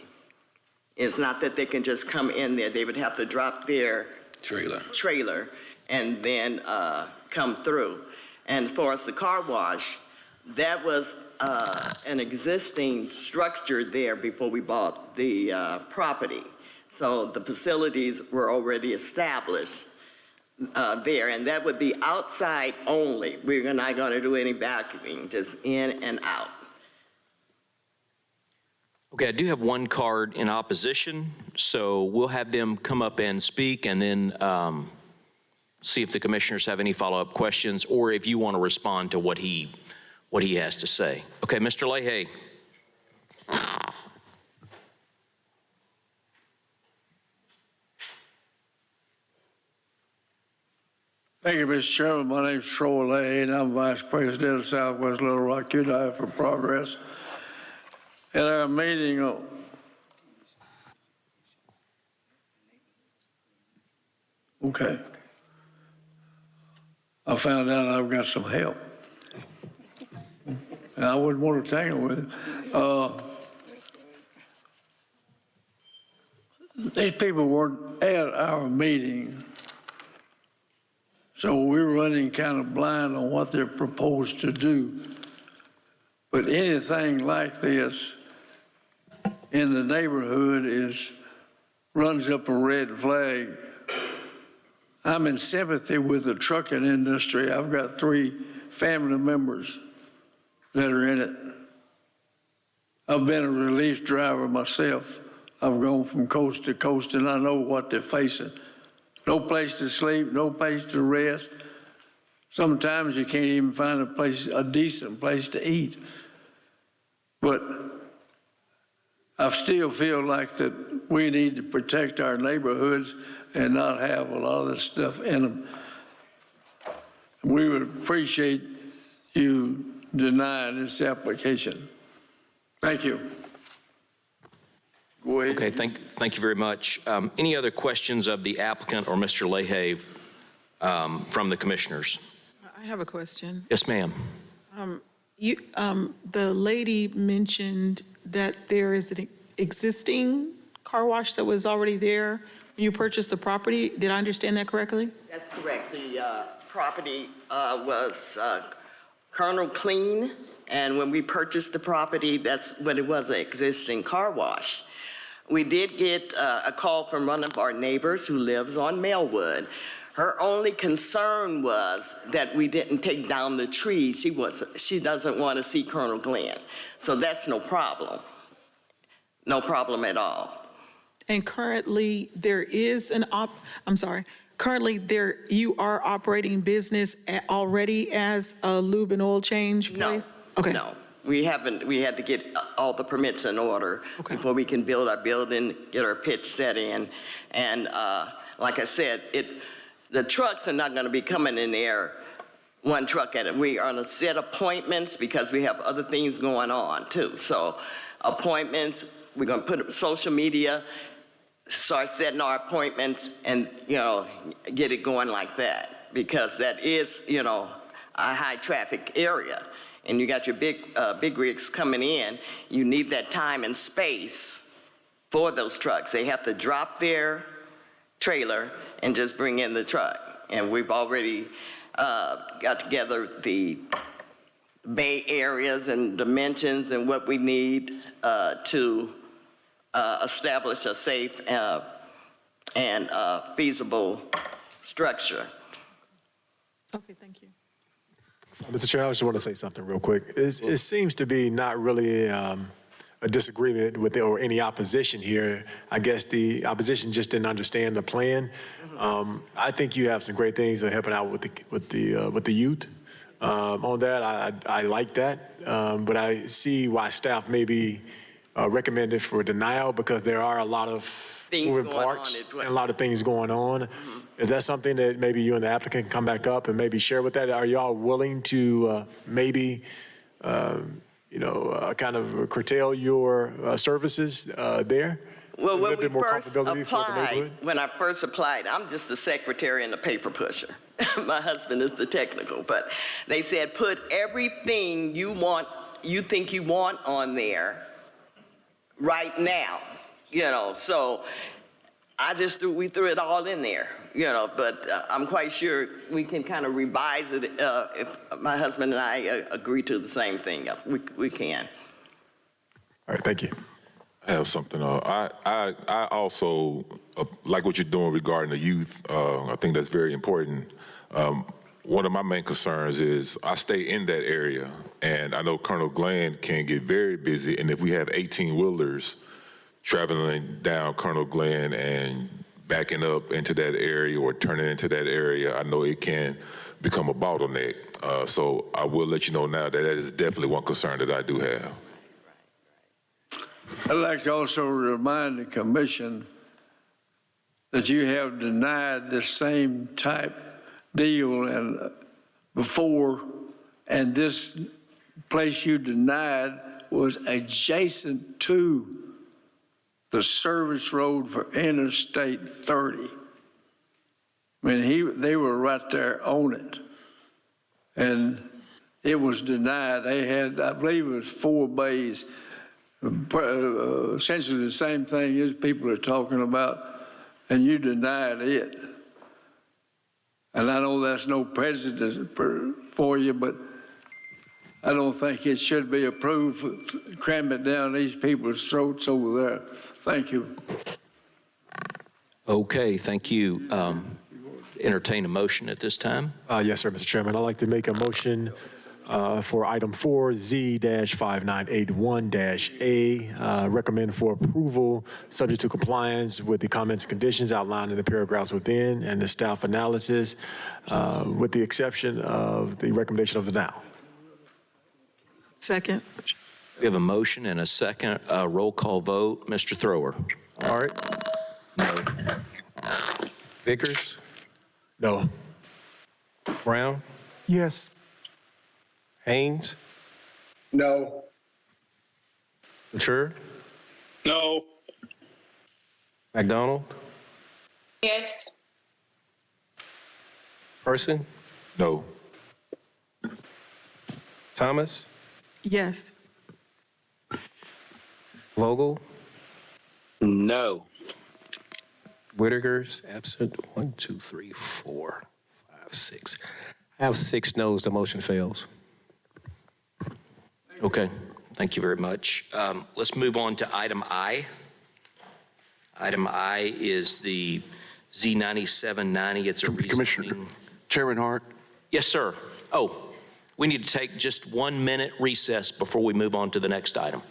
It's not that they can just come in there. They would have to drop their trailer and then come through. And as far as the car wash, that was an existing structure there before we bought the property. So the facilities were already established there, and that would be outside only. We're not going to do any vacuuming, just in and out. Okay, I do have one card in opposition, so we'll have them come up and speak, and then see if the commissioners have any follow-up questions, or if you want to respond to what he has to say. Okay, Mr. Leahy. Thank you, Mr. Chairman. My name is Troy Leahy, and I'm Vice President of Southwest Little Rock United for Progress. At our meeting okay. I found out I've got some help. And I wouldn't want to tangle with it. These people weren't at our meeting, so we're running kind of blind on what they're proposed to do. But anything like this in the neighborhood runs up a red flag. I'm in sympathy with the trucking industry. I've got 3 family members that are in it. I've been a relief driver myself. I've gone from coast to coast, and I know what they're facing. No place to sleep, no place to rest. Sometimes you can't even find a decent place to eat. But I still feel like that we need to protect our neighborhoods and not have a lot of this stuff in them. We would appreciate you denying this application. Thank you. Go ahead. Okay, thank you very much. Any other questions of the applicant or Mr. Leahy from the commissioners? I have a question. Yes, ma'am. The lady mentioned that there is an existing car wash that was already there when you purchased the property. Did I understand that correctly? That's correct. The property was Colonel Clean, and when we purchased the property, that's when it was an existing car wash. We did get a call from one of our neighbors who lives on Melwood. Her only concern was that we didn't take down the trees. She doesn't want to see Colonel Glenn. So that's no problem. No problem at all. And currently there is currently you are operating business already as a lube and oil change place? Okay. No. We haven't. We had to get all the permits in order before we can build our building, get our pit set in. And like I said, the trucks are not going to be coming in there one truck at it. We are going to set appointments because we have other things going on too. So appointments, we're going to put social media, start setting our appointments and, get it going like that. because that is, a high-traffic area. And you got your big rigs coming in, you need that time and space for those trucks. They have to drop their trailer and just bring in the truck. And we've already got together the bay areas and dimensions and what we need to establish a safe and feasible structure. Okay, thank you. Mr. Chair, I just want to say something real quick. It seems to be not really a disagreement with or any opposition here. I guess the opposition just didn't understand the plan. I think you have some great things that are helping out with the youth. On that, I like that, but I see why staff may be recommended for denial because there are a lot of moving parts and a lot of things going on. Is that something that maybe you and the applicant can come back up and maybe share with that? Are y'all willing to maybe, kind of curtail your services there? Well, when A we bit more first comfortability for the applied, neighborhood? when I first applied, I'm just the secretary and the paper pusher. My husband is the technical, but they said, put everything you think you want on there right now, so we threw it all in there, but I'm quite sure we can kind of revise it if my husband and I agree to the same thing. We can. All right, thank you. I have something. I also like what you're doing regarding the youth. I think that's very important. One of my main concerns is I stay in that area, and I know Colonel Glenn can get very busy, and if we have 18-wheelers traveling down Colonel Glenn and backing up into that area or turning into that area, I know it can become a bottleneck. So I will let you know now that is definitely one concern that I do have. I'd like to also remind the commission that you have denied the same type deal before, and this place you denied was adjacent to the service road for Interstate 30. I mean, they were right there on it, and it was denied. They had, I believe it was 4 bays, essentially the same thing as people are talking about, and you denied it. And I know that's no precedent for you, but I don't think it should be approved, cram it down these people's throats over there. Thank you. Okay, thank you. Entertain a motion at this time. Yes, sir, Mr. Chairman. I'd like to make a motion for item 4Z-5981-A, recommend for approval, subject to compliance with the comments and conditions outlined in the paragraphs within and the staff analysis, with the exception of the recommendation of the now. Second. We have a motion and a second. Roll call vote. Mr. Thrower. Hart, No. Vickers, No. Brown, Yes. Haynes, No. Mature, No. McDonald, Yes. Person, No. Thomas, Yes. Vogel, No. Whitaker's absent. 1, 2, 3, 4, 5, 6. I have 6 noes. The motion fails. Okay, thank you very much. Let's move on to item I. Item I is the Z9790. It's a Commissioner, rezoning. Chairman Hart, Yes, sir. Oh, we need to take just 1 minute recess before we move on to the next item.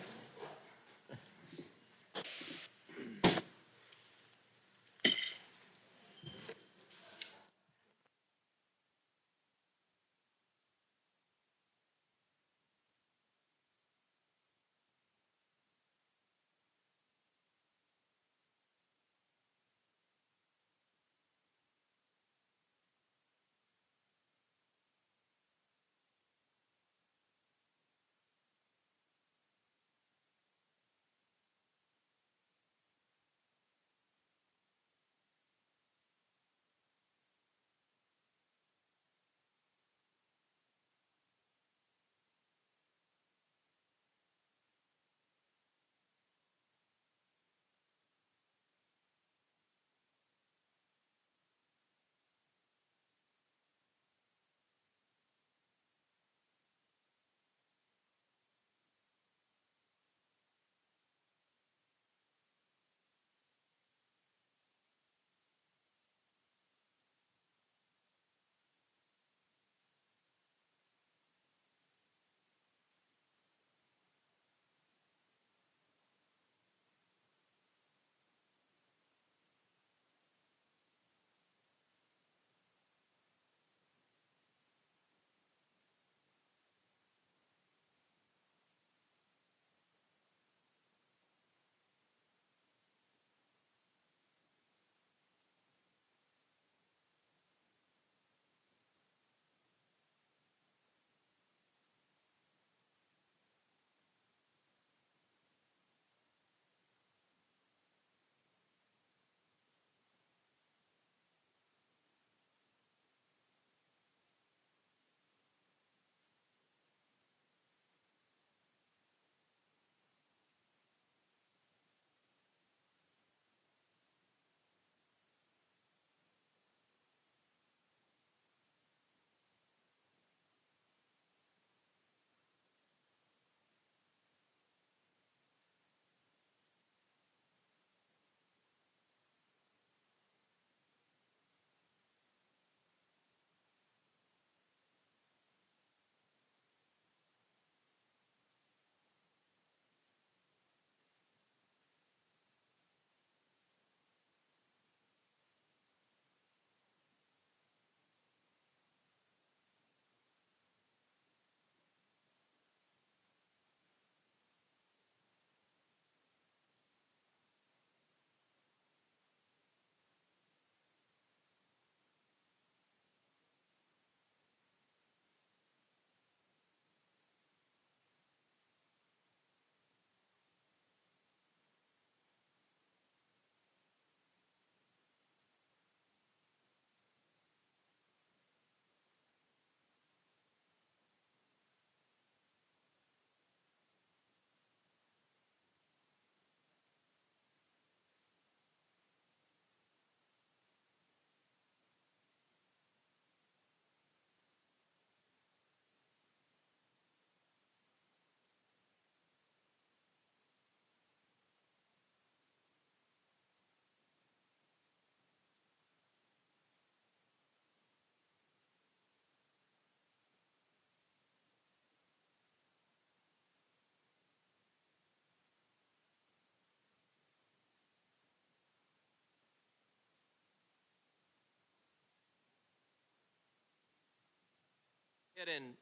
And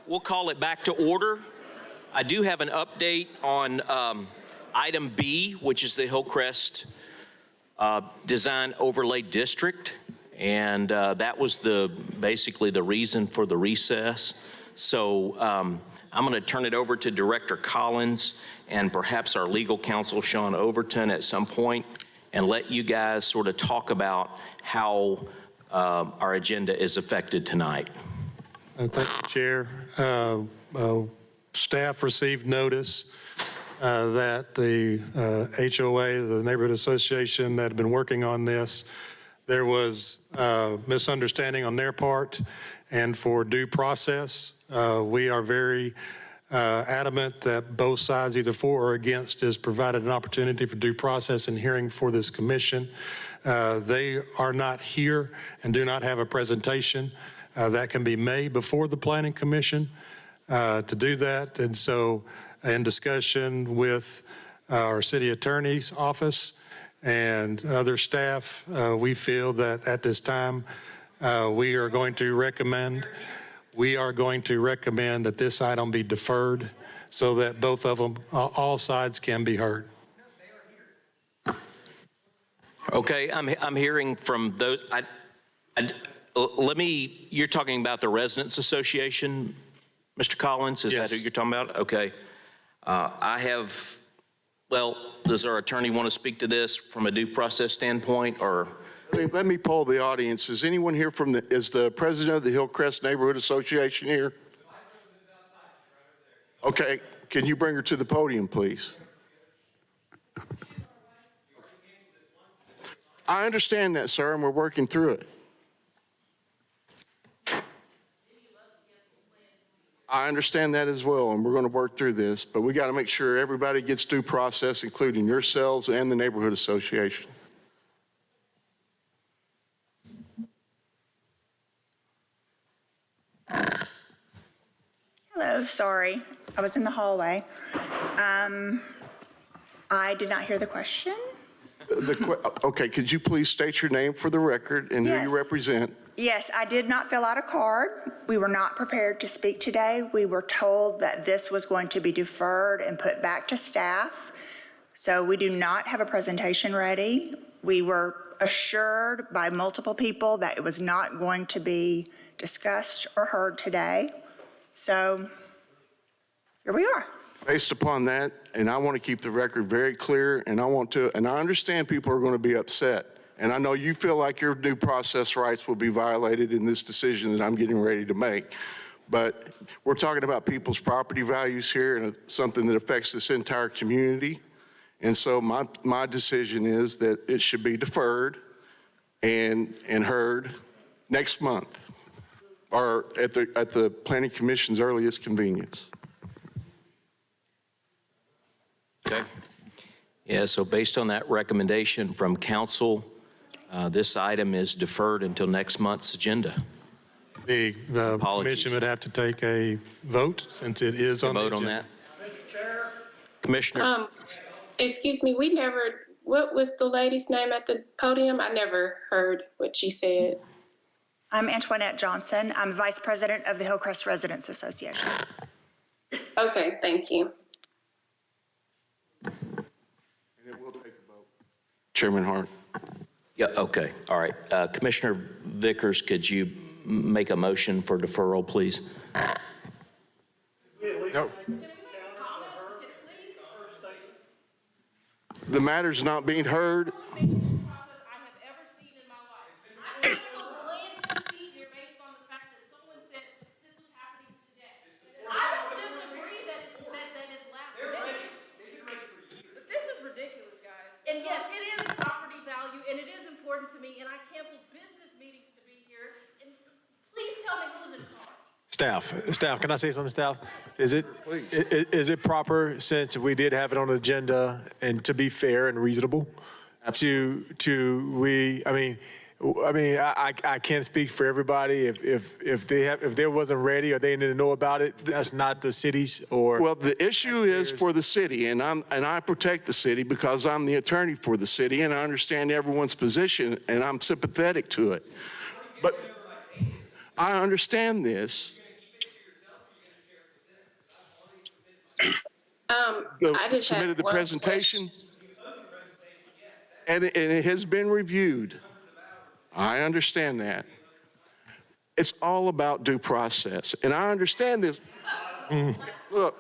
we'll call it back to order. I do have an update on item B, which is the Hillcrest Design Overlay District. And that was basically the reason for the recess. So I'm going to turn it over to Director Collins and perhaps our legal counsel, Sean Overton, at some point, and let you guys sort of talk about how our agenda is affected tonight. Thank you, Chair. Staff received notice that the HOA, the Neighborhood Association that had been working on this, there was misunderstanding on their part, and for due process, we are very adamant that both sides, either for or against, is provided an opportunity for due process and hearing for this commission. They are not here and do not have a presentation that can be made before the Planning Commission to do that. And so in discussion with our city attorney's office and other staff, we feel that at this time, we are going to recommend that this item be deferred so that both of them, all sides can be heard. Okay, I'm hearing from those. You're talking about the Residents Association, Mr. Collins? Is that who you're talking about? Okay. Does our attorney want to speak to this from a due process standpoint, or? Let me poll the audience. Is anyone here is the president of the Hillcrest Neighborhood Association here? Okay, can you bring her to the podium, please? I understand that, sir, and we're working through it. I understand that as well, and we're going to work through this, but we got to make sure everybody gets due process, including yourselves and the Neighborhood Association. Hello, sorry, I was in the hallway. I did not hear the question. Okay, could you please state your name for the record and who you represent? Yes, I did not fill out a card. We were not prepared to speak today. We were told that this was going to be deferred and put back to staff. So we do not have a presentation ready. We were assured by multiple people that it was not going to be discussed or heard today. So here we are. Based upon that, and I want to keep the record very clear, and I understand people are going to be upset. And I know you feel like your due process rights will be violated in this decision that I'm getting ready to make. But we're talking about people's property values here and something that affects this entire community. And so my decision is that it should be deferred and heard next month or at the Planning Commission's earliest convenience. Okay. Yeah, so based on that recommendation from council, this item is deferred until next month's agenda. The commission would have to take a vote since it is on the agenda. Vote on that? Mr. Chair? Commissioner? Excuse me, what was the lady's name at the podium? I never heard what she said. I'm Antoinette Johnson. I'm Vice President of the Hillcrest Residents Association. Okay, thank you. Chairman Hart. Yeah, okay, all right. Commissioner Vickers, could you make a motion for deferral, please? No. The matter's not being heard. And yes, it is a property value, and it is important to me, and I canceled business meetings to be here. And please tell me who's in charge. Staff, can I say something, staff? Is it proper, since we did have it on the agenda, and to be fair and reasonable, I can't speak for everybody. If they wasn't ready or they didn't know about it, that's not the city's or. Well, the issue is for the city, and I protect the city because I'm the attorney for the city, and I understand everyone's position, and I'm sympathetic to it. But I understand this. I just had submitted the one presentation? And it has been reviewed. I understand that. It's all about due process. And I understand this. Look,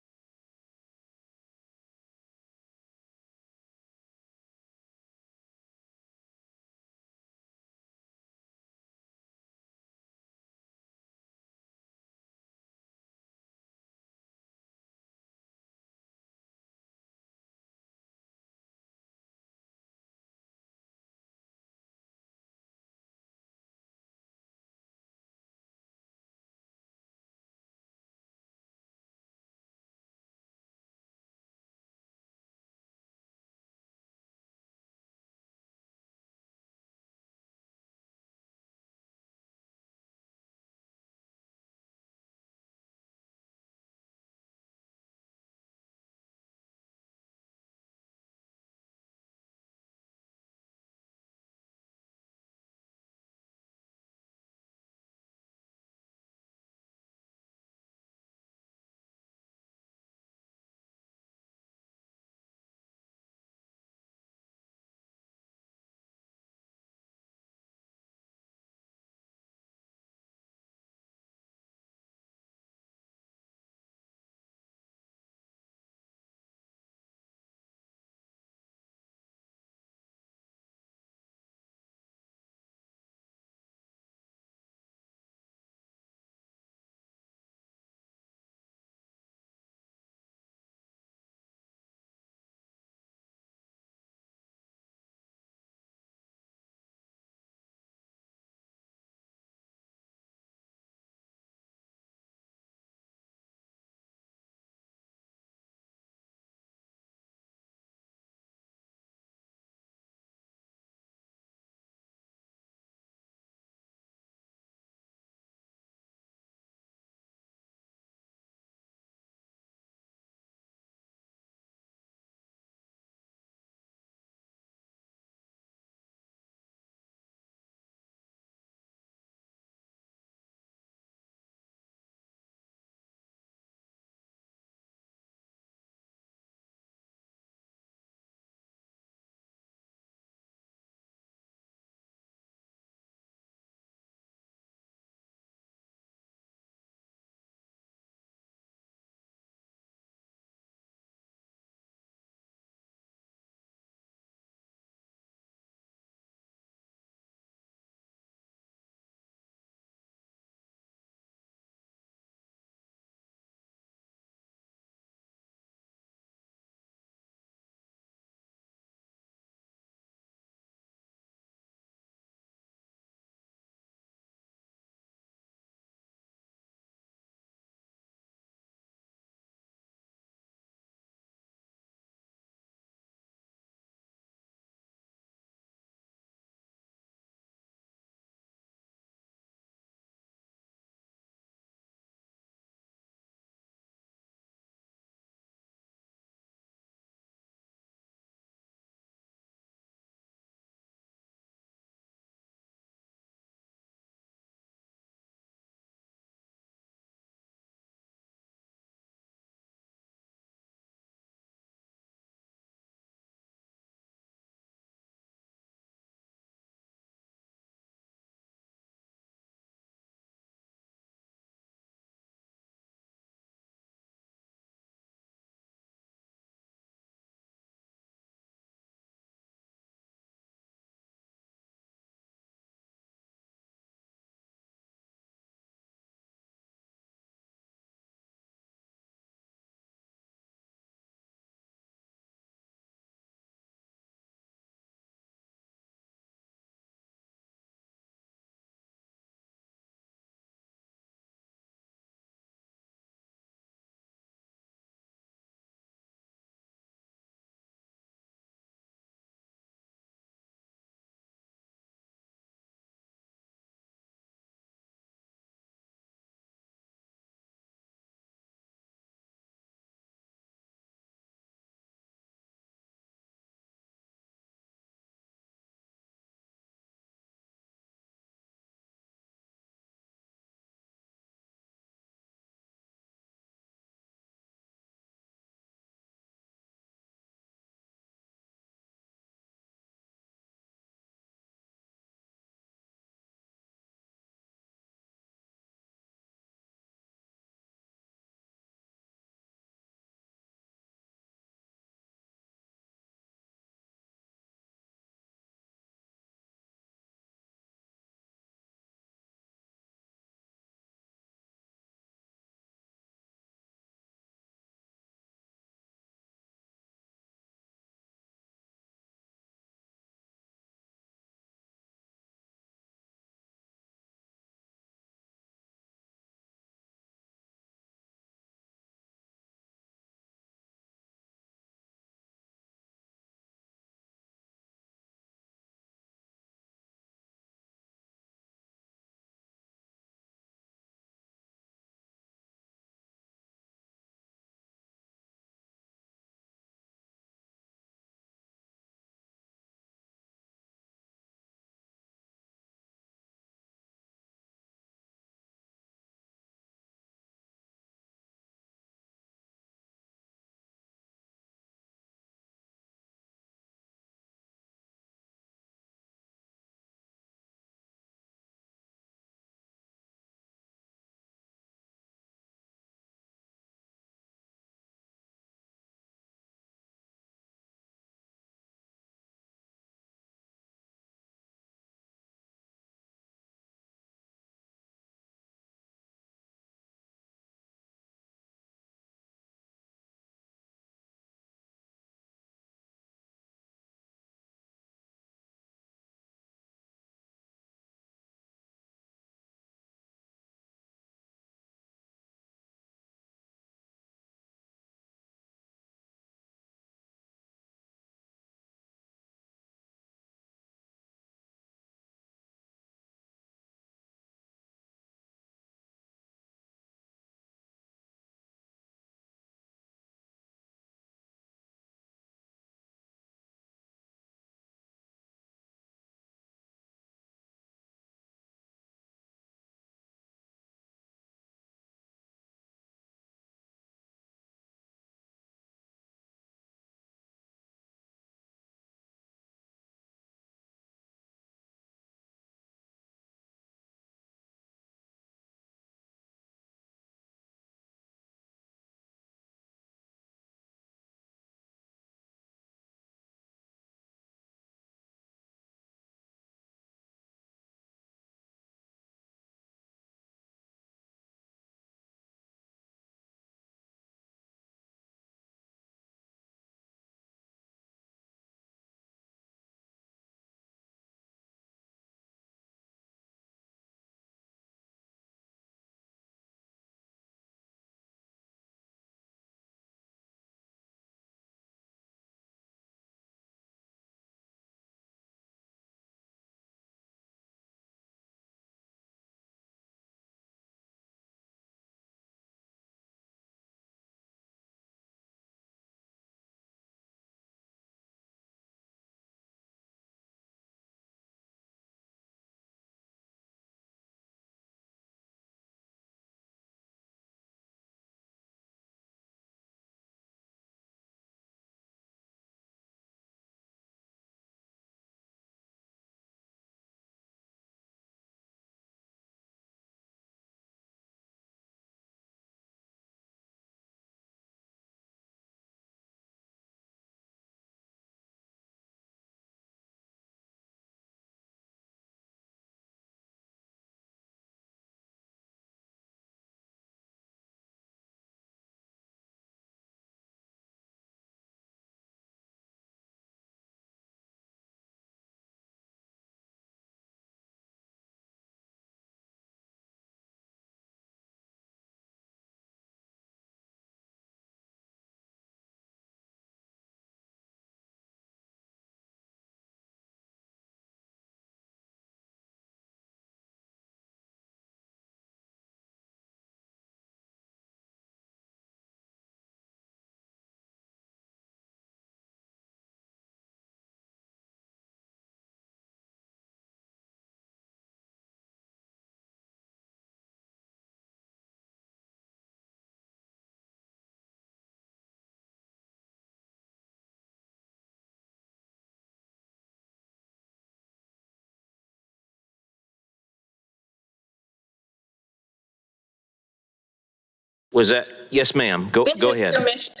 Was that, yes, ma'am, go This is ahead. Commissioner.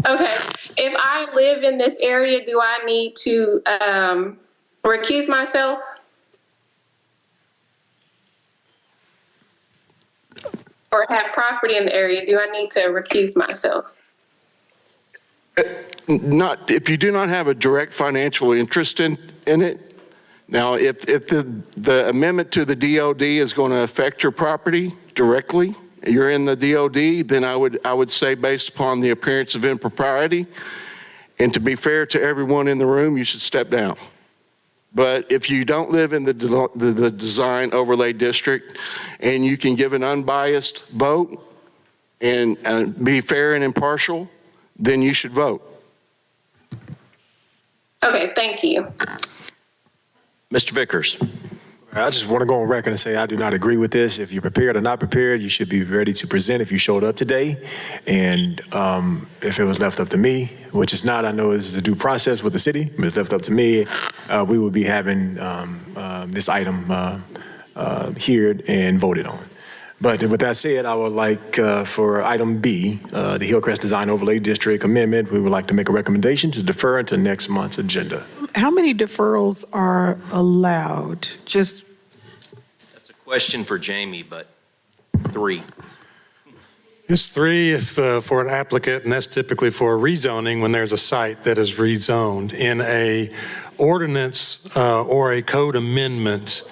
Okay, if I live in this area, do I need to recuse myself? Or have property in the area, do I need to recuse myself? Not, if you do not have a direct financial interest in it. Now, if the amendment to the DOD is going to affect your property directly, you're in the DOD, then I would say based upon the appearance of impropriety, and to be fair to everyone in the room, you should step down. But if you don't live in the design overlay district and you can give an unbiased vote and be fair and impartial, then you should vote. Okay, thank you. Mr. Vickers. I just want to go on record and say I do not agree with this. If you're prepared or not prepared, you should be ready to present if you showed up today. And if it was left up to me, which is not, I know this is a due process with the city, but it's left up to me, we would be having this item here and voted on. But with that said, I would like for item B, the Hillcrest Design Overlay District Amendment, we would like to make a recommendation to defer into next month's agenda. How many deferrals are allowed? Just That's a question for Jamie, but 3. It's 3 if, for an applicant, and that's typically for a rezoning when there's a site that is rezoned. In a ordinance or a code amendment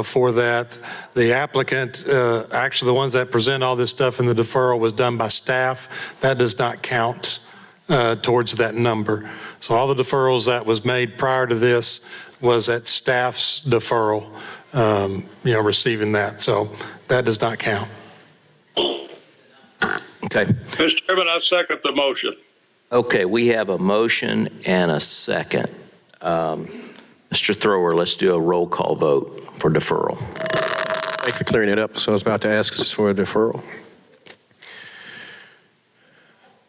for that, the applicant, actually the ones that present all this stuff in the deferral was done by staff. That does not count towards that number. So all the deferrals that was made prior to this was at staff's deferral, receiving that. So that does not count. Okay. Mr. Chairman, I second the motion. Okay, we have a motion and a second. Mr. Thrower, let's do a roll call vote for deferral. Thanks for clearing it up. So I was about to ask us for a deferral.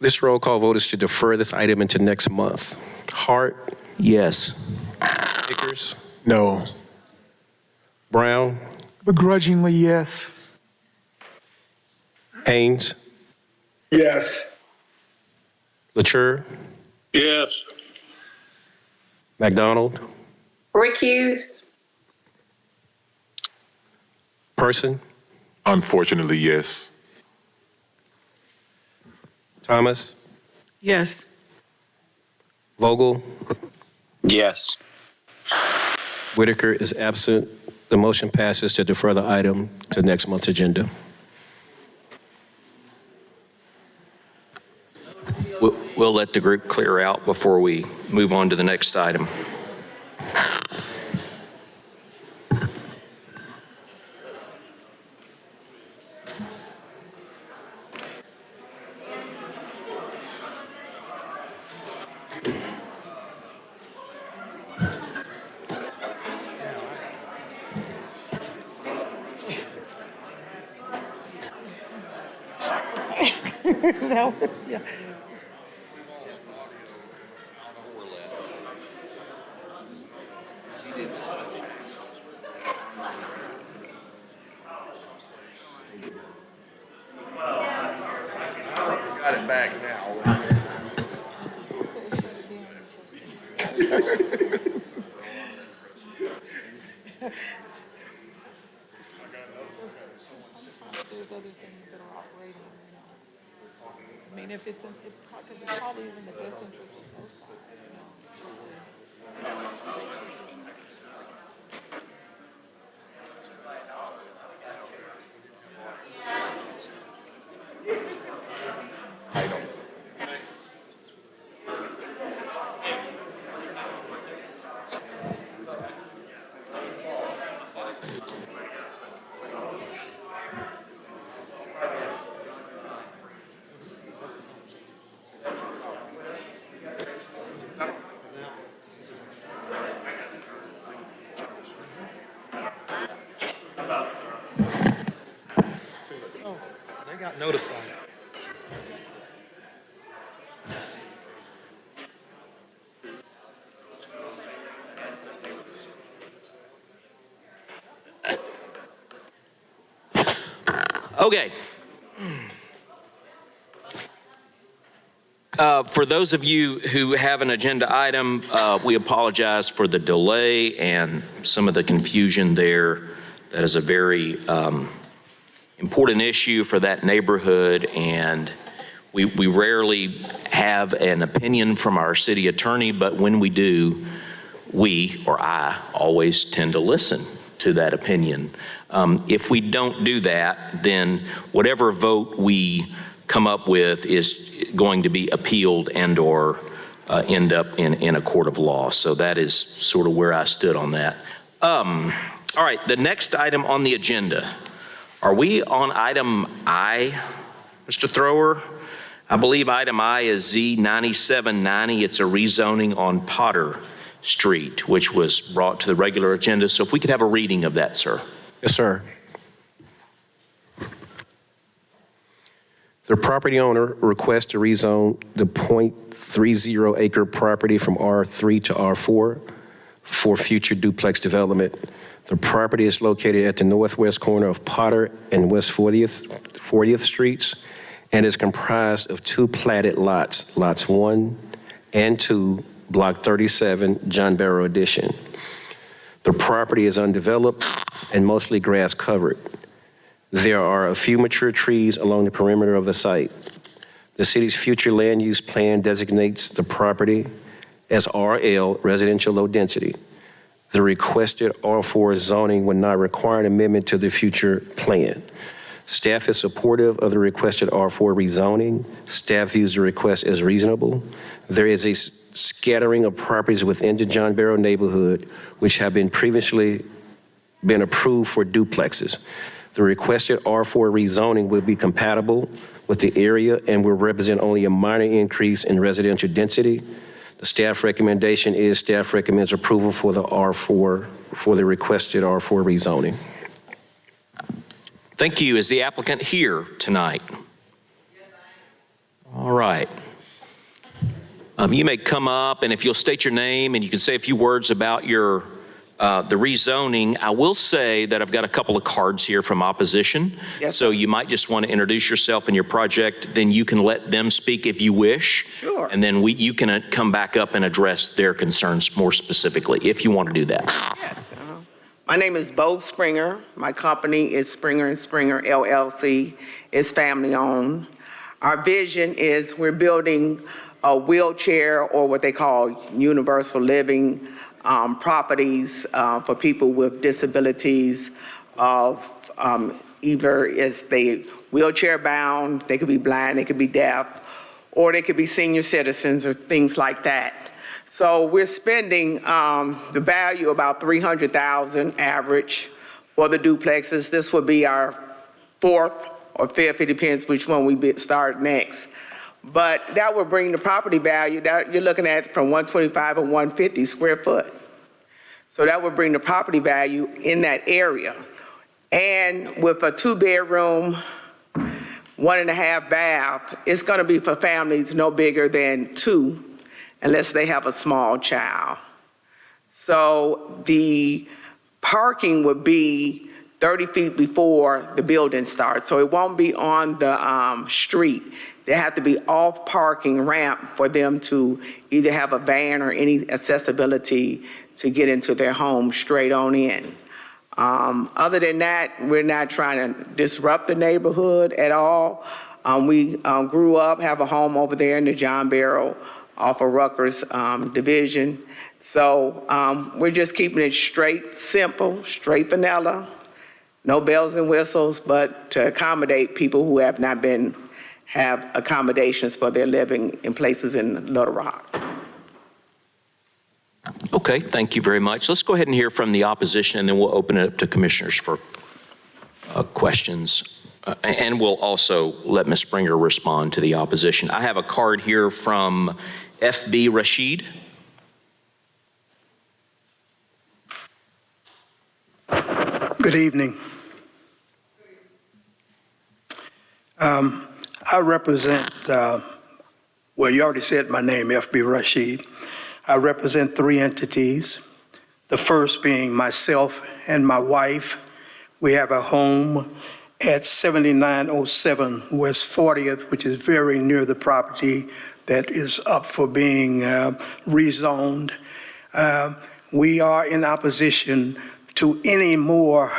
This roll call vote is to defer this item into next month. Hart, Yes. Vickers, No. Brown, Begrudgingly, yes. Haynes, Yes. Latour, Yes. McDonald, Recuse? Person, Unfortunately, yes. Thomas, yes. Vogel, Yes. Whitaker is absent. The motion passes to defer the item to next month's agenda. We'll let the group clear out before we move on to the next item. Got it back now. There's other things that are operating, I mean, if it's, it probably is in the best interest of both sides, They got notified. Okay. For those of you who have an agenda item, we apologize for the delay and some of the confusion there. That is a very important issue for that neighborhood, and we rarely have an opinion from our city attorney, but when we do, I always tend to listen to that opinion. If we don't do that, then whatever vote we come up with is going to be appealed and or end up in a court of law. So that is sort of where I stood on that. All right, the next item on the agenda. Are we on item I, Mr. Thrower? I believe item I is Z9790. It's a rezoning on Potter Street, which was brought to the regular agenda. So if we could have a reading of that, sir. Yes, sir. The property owner requests to rezone the .30 acre property from R3 to R4 for future duplex development. The property is located at the northwest corner of Potter and West 40th Streets, and is comprised of two platted lots, lots 1 and 2, Block 37, John Barrow Addition. The property is undeveloped and mostly grass covered. There are a few mature trees along the perimeter of the site. The city's future land use plan designates the property as RL, residential low density. The requested R4 zoning would not require an amendment to the future plan. Staff is supportive of the requested R4 rezoning. Staff views the request as reasonable. There is a scattering of properties within the John Barrow neighborhood which have previously been approved for duplexes. The requested R4 rezoning will be compatible with the area and will represent only a minor increase in residential density. The staff recommendation is staff recommends approval for the R4, for the requested R4 rezoning. Thank you. Is the applicant here tonight? All right. You may come up, and if you'll state your name and you can say a few words about your the rezoning. I will say that I've got a couple of cards here from opposition. Yes. So you might just want to introduce yourself and your project. Then you can let them speak if you wish. Sure. And then you can come back up and address their concerns more specifically if you want to do that. Yes. My name is Bo Springer. My company is Springer & Springer LLC. It's family owned. Our vision is we're building a wheelchair, or what they call universal living properties for people with disabilities of either is they wheelchair bound, they could be blind, they could be deaf, or they could be senior citizens or things like that. So we're spending the value about $300,000 average for the duplexes. This would be our fourth or fifth, it depends which one we start next. But that would bring the property value that you're looking at from 125 or 150 square foot. So that would bring the property value in that area. And with a 2-bedroom, 1.5 bath, it's gonna be for families no bigger than 2, unless they have a small child. So the parking would be 30 feet before the building starts. So it won't be on the street. There have to be off parking ramp for them to either have a van or any accessibility to get into their home straight on in. Other than that, we're not trying to disrupt the neighborhood at all. We grew up, have a home over there in the John Barrow off of Rutgers Division. So we're just keeping it straight, simple, straight vanilla, no bells and whistles, but to accommodate people who have not have accommodations for their living in places in Little Rock. Okay, thank you very much. Let's go ahead and hear from the opposition, and then we'll open it up to commissioners for questions. And we'll also let Ms. Springer respond to the opposition. I have a card here from FB Rashid. Good evening. I represent, well, you already said my name, FB Rashid. I represent 3 entities. The first being myself and my wife. We have a home at 7907 West 40th, which is very near the property that is up for being rezoned. We are in opposition to any more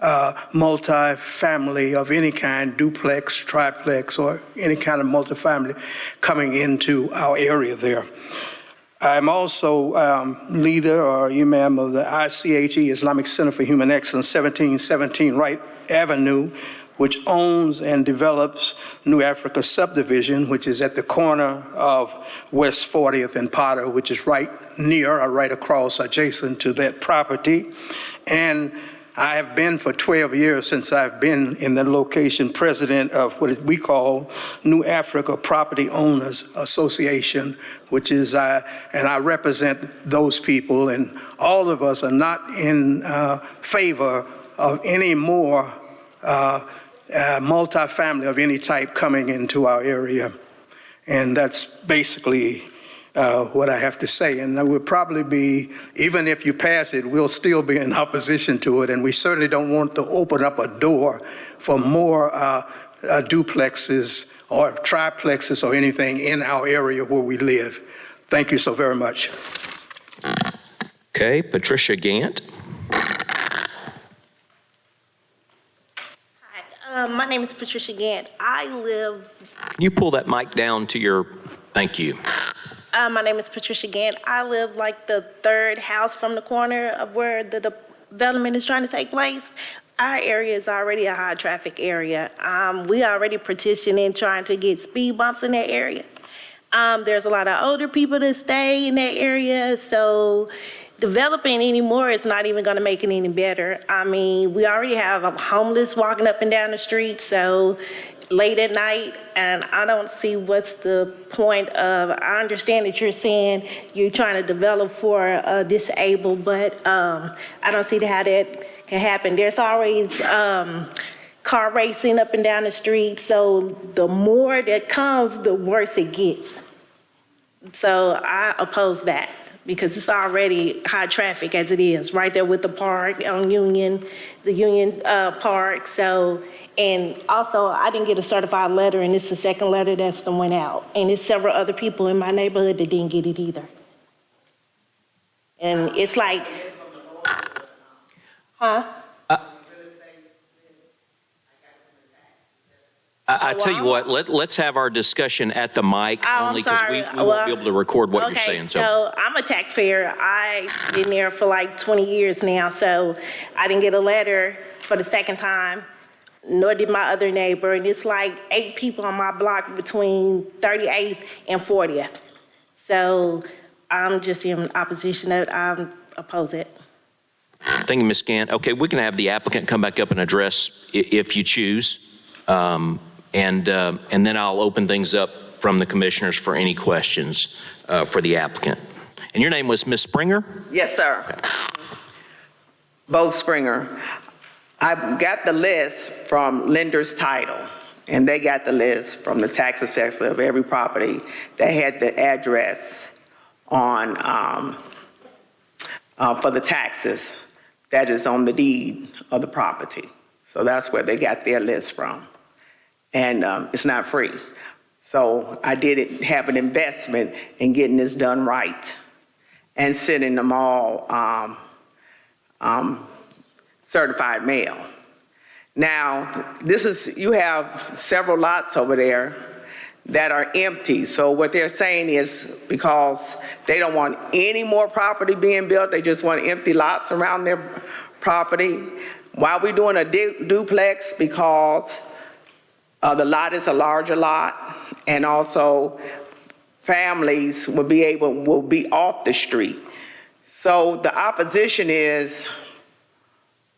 multifamily of any kind, duplex, triplex, or any kind of multifamily coming into our area there. I'm also leader or imam of the ICHE, Islamic Center for Human Excellence, 1717 Wright Avenue, which owns and develops New Africa Subdivision, which is at the corner of West 40th and Potter, which is right near or right across adjacent to that property. And I have been for 12 years since I've been in the location president of what we call New Africa Property Owners Association, which is, and I represent those people, and all of us are not in favor of any more multifamily of any type coming into our area. And that's basically what I have to say. And that would probably be, even if you pass it, we'll still be in opposition to it. And we certainly don't want to open up a door for more duplexes or triplexes or anything in our area where we live. Thank you so very much. Okay, Patricia Gant. Hi, my name is Patricia Gant. I live. Can you pull that mic down to your, thank you. My name is Patricia Gant. I live like the third house from the corner of where the development is trying to take place. Our area is already a high traffic area. We already petitioning trying to get speed bumps in that area. There's a lot of older people that stay in that area, so developing anymore is not even gonna make it any better. I mean, we already have a homeless walking up and down the street, so late at night, and I don't see what's the point of, I understand that you're saying you're trying to develop for disabled, but I don't see how that can happen. There's always car racing up and down the street, so the more that comes, the worse it gets. So I oppose that because it's already high traffic as it is, right there with the park on Union, the Union Park. So, and also I didn't get a certified letter, and it's the second letter that's went out. And there's several other people in my neighborhood that didn't get it either. And it's like, huh? I tell you what, let's have our discussion at the mic only because we won't be able to record what you're saying. So I'm a taxpayer. I've been there for like 20 years now, so I didn't get a letter for the second time, nor did my other neighbor. And it's like 8 people on my block between 38th and 40th. So I'm just in opposition to it. I oppose it. Thank you, Ms. Gant. Okay, we can have the applicant come back up and address if you choose. And then I'll open things up from the commissioners for any questions for the applicant. And your name was Ms. Springer? Yes, sir. Bo Springer. I got the list from Lender's Title, and they got the list from the tax assessor of every property that had the address on for the taxes that is on the deed of the property. So that's where they got their list from. And it's not free. So I did have an investment in getting this done right and sending them all certified mail. Now, you have several lots over there that are empty. So what they're saying is because they don't want any more property being built, they just want empty lots around their property. Why are we doing a duplex? Because the lot is a larger lot, and also families will be off the street. So the opposition is,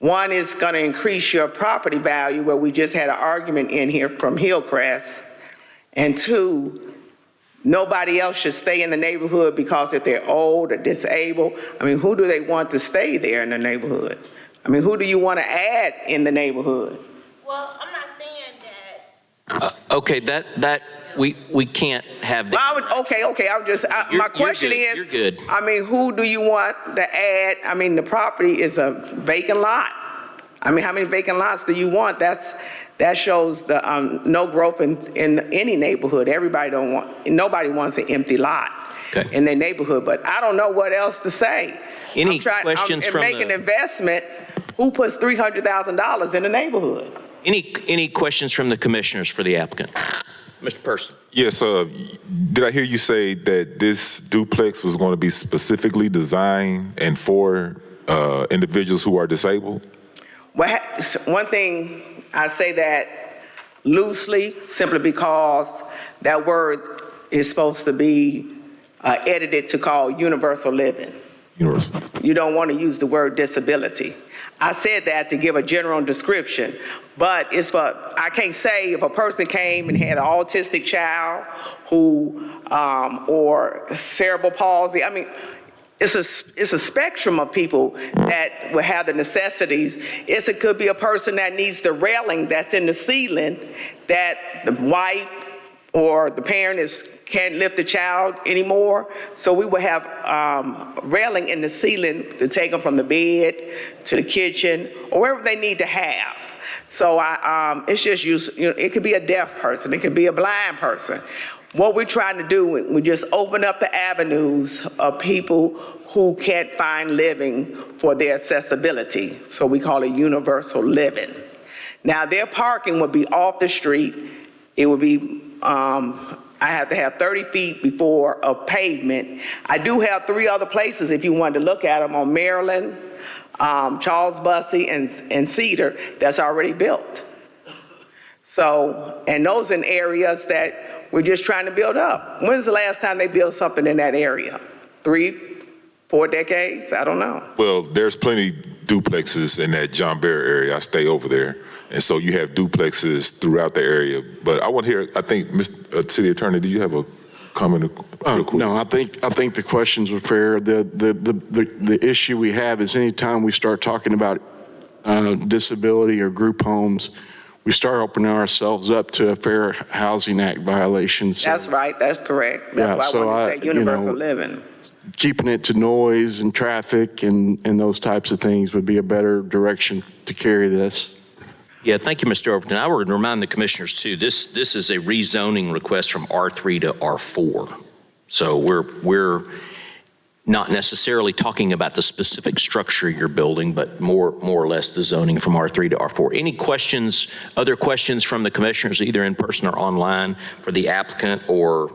one is going to increase your property value, where we just had an argument in here from Hillcrest, and 2, nobody else should stay in the neighborhood because if they're old or disabled, I mean, who do they want to stay there in the neighborhood? I mean, who do you want to add in the neighborhood? Well, I'm not saying that. Okay, that we can't have that. Well, okay. My question is, you're good. I mean, who do you want to add? I mean, the property is a vacant lot. I mean, how many vacant lots do you want? That shows the no growth in any neighborhood. Nobody wants an empty lot in their neighborhood, but I don't know what else to say. Any questions from making investment, who puts $300,000 in the neighborhood? Any questions from the commissioners for the applicant? Mr. Person. Yes, did I hear you say that this duplex was going to be specifically designed and for individuals who are disabled? Well, one thing, I say that loosely, simply because that word is supposed to be edited to call universal living. Universal. You don't want to use the word disability. I said that to give a general description, but I can't say if a person came and had an autistic child or cerebral palsy. I mean, it's a spectrum of people that will have the necessities. It could be a person that needs the railing that's in the ceiling that the wife or the parent can't lift the child anymore. So we will have railing in the ceiling to take them from the bed to the kitchen or wherever they need to have. So it's just it could be a deaf person, it could be a blind person. What we're trying to do, we just open up the avenues of people who can't find living for their accessibility. So we call it universal living. Now their parking would be off the street. It would be, I have to have 30 feet before a pavement. I do have 3 other places if you wanted to look at them on Maryland, Charles Bussey, and Cedar that's already built. So, and those in areas that we're just trying to build up. When's the last time they built something in that area? 3, 4 decades? I don't know. Well, there's plenty duplexes in that John Bear area. I stay over there. And so you have duplexes throughout the area. But I want to hear, I think, Mr. City Attorney, do you have a comment? No, I think the questions were fair. The issue we have is anytime we start talking about disability or group homes, we start opening ourselves up to a Fair Housing Act violation. So, that's right, that's correct. That's why I want to say universal living. Keeping it to noise and traffic and those types of things would be a better direction to carry this. Yeah, thank you, Mr. Overton. I would remind the commissioners too, this is a rezoning request from R3 to R4. So we're not necessarily talking about the specific structure you're building, but more or less the zoning from R3 to R4. Any questions, other questions from the commissioners, either in person or online, for the applicant or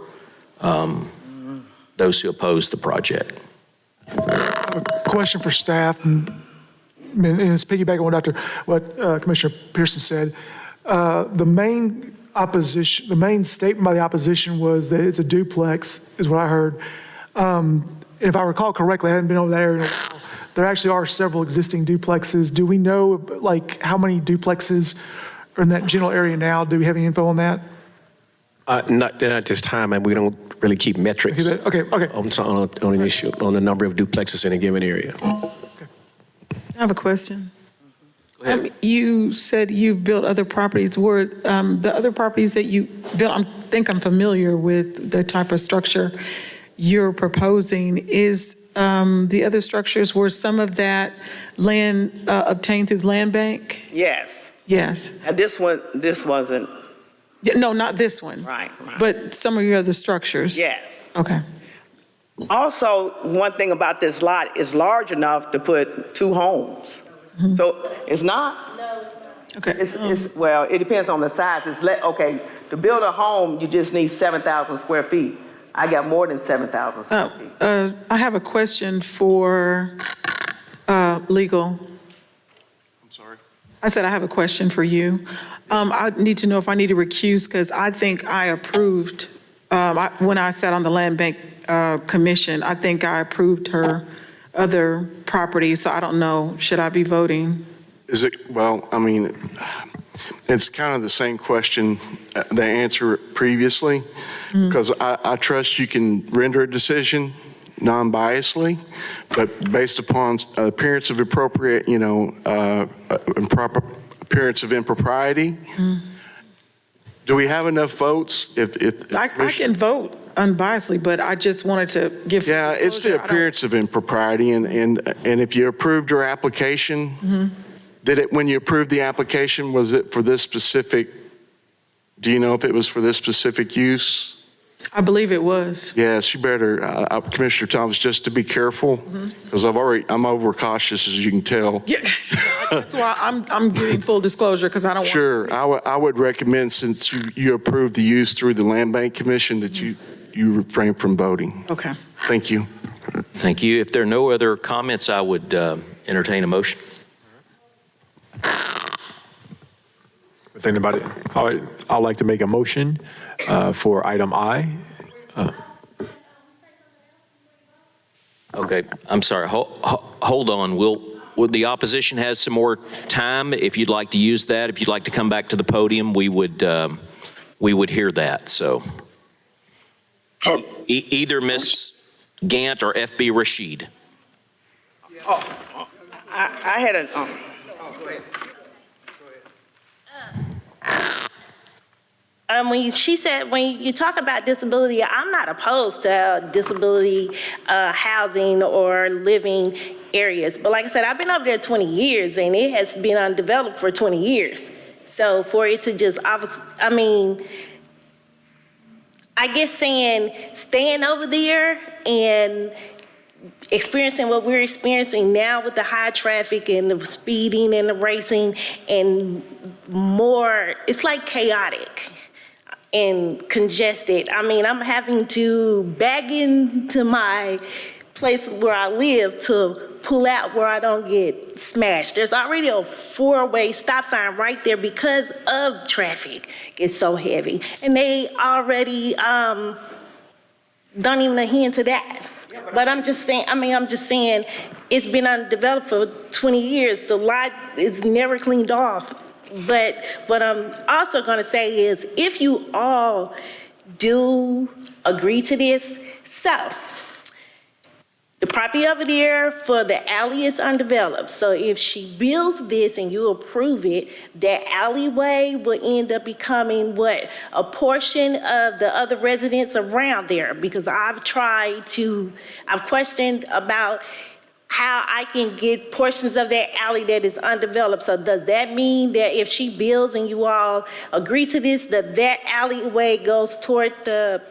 those who oppose the project? A question for staff, and it's piggybacking on what Commissioner Pearson said. The main statement by the opposition was that it's a duplex, is what I heard. If I recall correctly, I hadn't been over that area in a while. There actually are several existing duplexes. Do we know, like, how many duplexes are in that general area now? Do we have any info on that? Not at this time, and we don't really keep metrics Okay. on an issue, on the number of duplexes in a given area. I have a question. You said you built other properties. Were the other properties that you built, I think I'm familiar with the type of structure you're proposing. Is the other structures, were some of that land obtained through the land bank? Yes. Yes. And this wasn't. Yeah, no, not this one. Right. But some of your other structures? Yes. Okay. Also, one thing about this lot, is large enough to put 2 homes. So it's not? No, it's not. Okay. Well, it depends on the size. Okay, to build a home, you just need 7,000 square feet. I got more than 7,000 square feet. I have a question for legal. I'm sorry? I said I have a question for you. I need to know if I need to recuse, because I think I approved, when I sat on the Land Bank Commission, I think I approved her other properties, so I don't know, should I be voting? Is it, well, I mean, it's kind of the same question, the answer previously, because I trust you can render a decision non-biasedly, but based upon appearance of appropriate, improper appearance of impropriety. Do we have enough votes? I can vote unbiasedly, but I just wanted to give. Yeah, it's the appearance of impropriety, and if you approved her application, when you approved the application, was it for this specific, do you know if it was for this specific use? I believe it was. Yes, you better, Commissioner Thomas, just to be careful, because I'm overcautious, as you can tell. Yeah, that's why I'm giving full disclosure, because I don't want. Sure, I would recommend, since you approved the use through the Land Bank Commission, that you refrain from voting. Okay. Thank you. Thank you. If there are no other comments, I would entertain a motion. If anybody, all right, I'd like to make a motion for item I. Okay, I'm sorry. Hold on. The opposition has some more time. If you'd like to use that, if you'd like to come back to the podium, we would hear that. So either Ms. Gant or FB Rashid. I had an, She said, when you talk about disability, I'm not opposed to disability housing or living areas. But like I said, I've been up there 20 years and it has been undeveloped for 20 years. So for it to just, I guess saying staying over there and experiencing what we're experiencing now with the high traffic and the speeding and the racing and more, it's like chaotic and congested. I'm having to bag into my place where I live to pull out where I don't get smashed. There's already a 4-way stop sign right there because of traffic. It's so heavy. And they already don't even adhere to that. But I'm just saying, it's been undeveloped for 20 years. The lot is never cleaned off. But what I'm also gonna say is, if you all do agree to this, so the property over there for the alley is undeveloped. So if she builds this and you approve it, that alleyway will end up becoming what? A portion of the other residents around there, because I've questioned about how I can get portions of that alley that is undeveloped. So does that mean that if she builds and you all agree to this, that alleyway goes toward the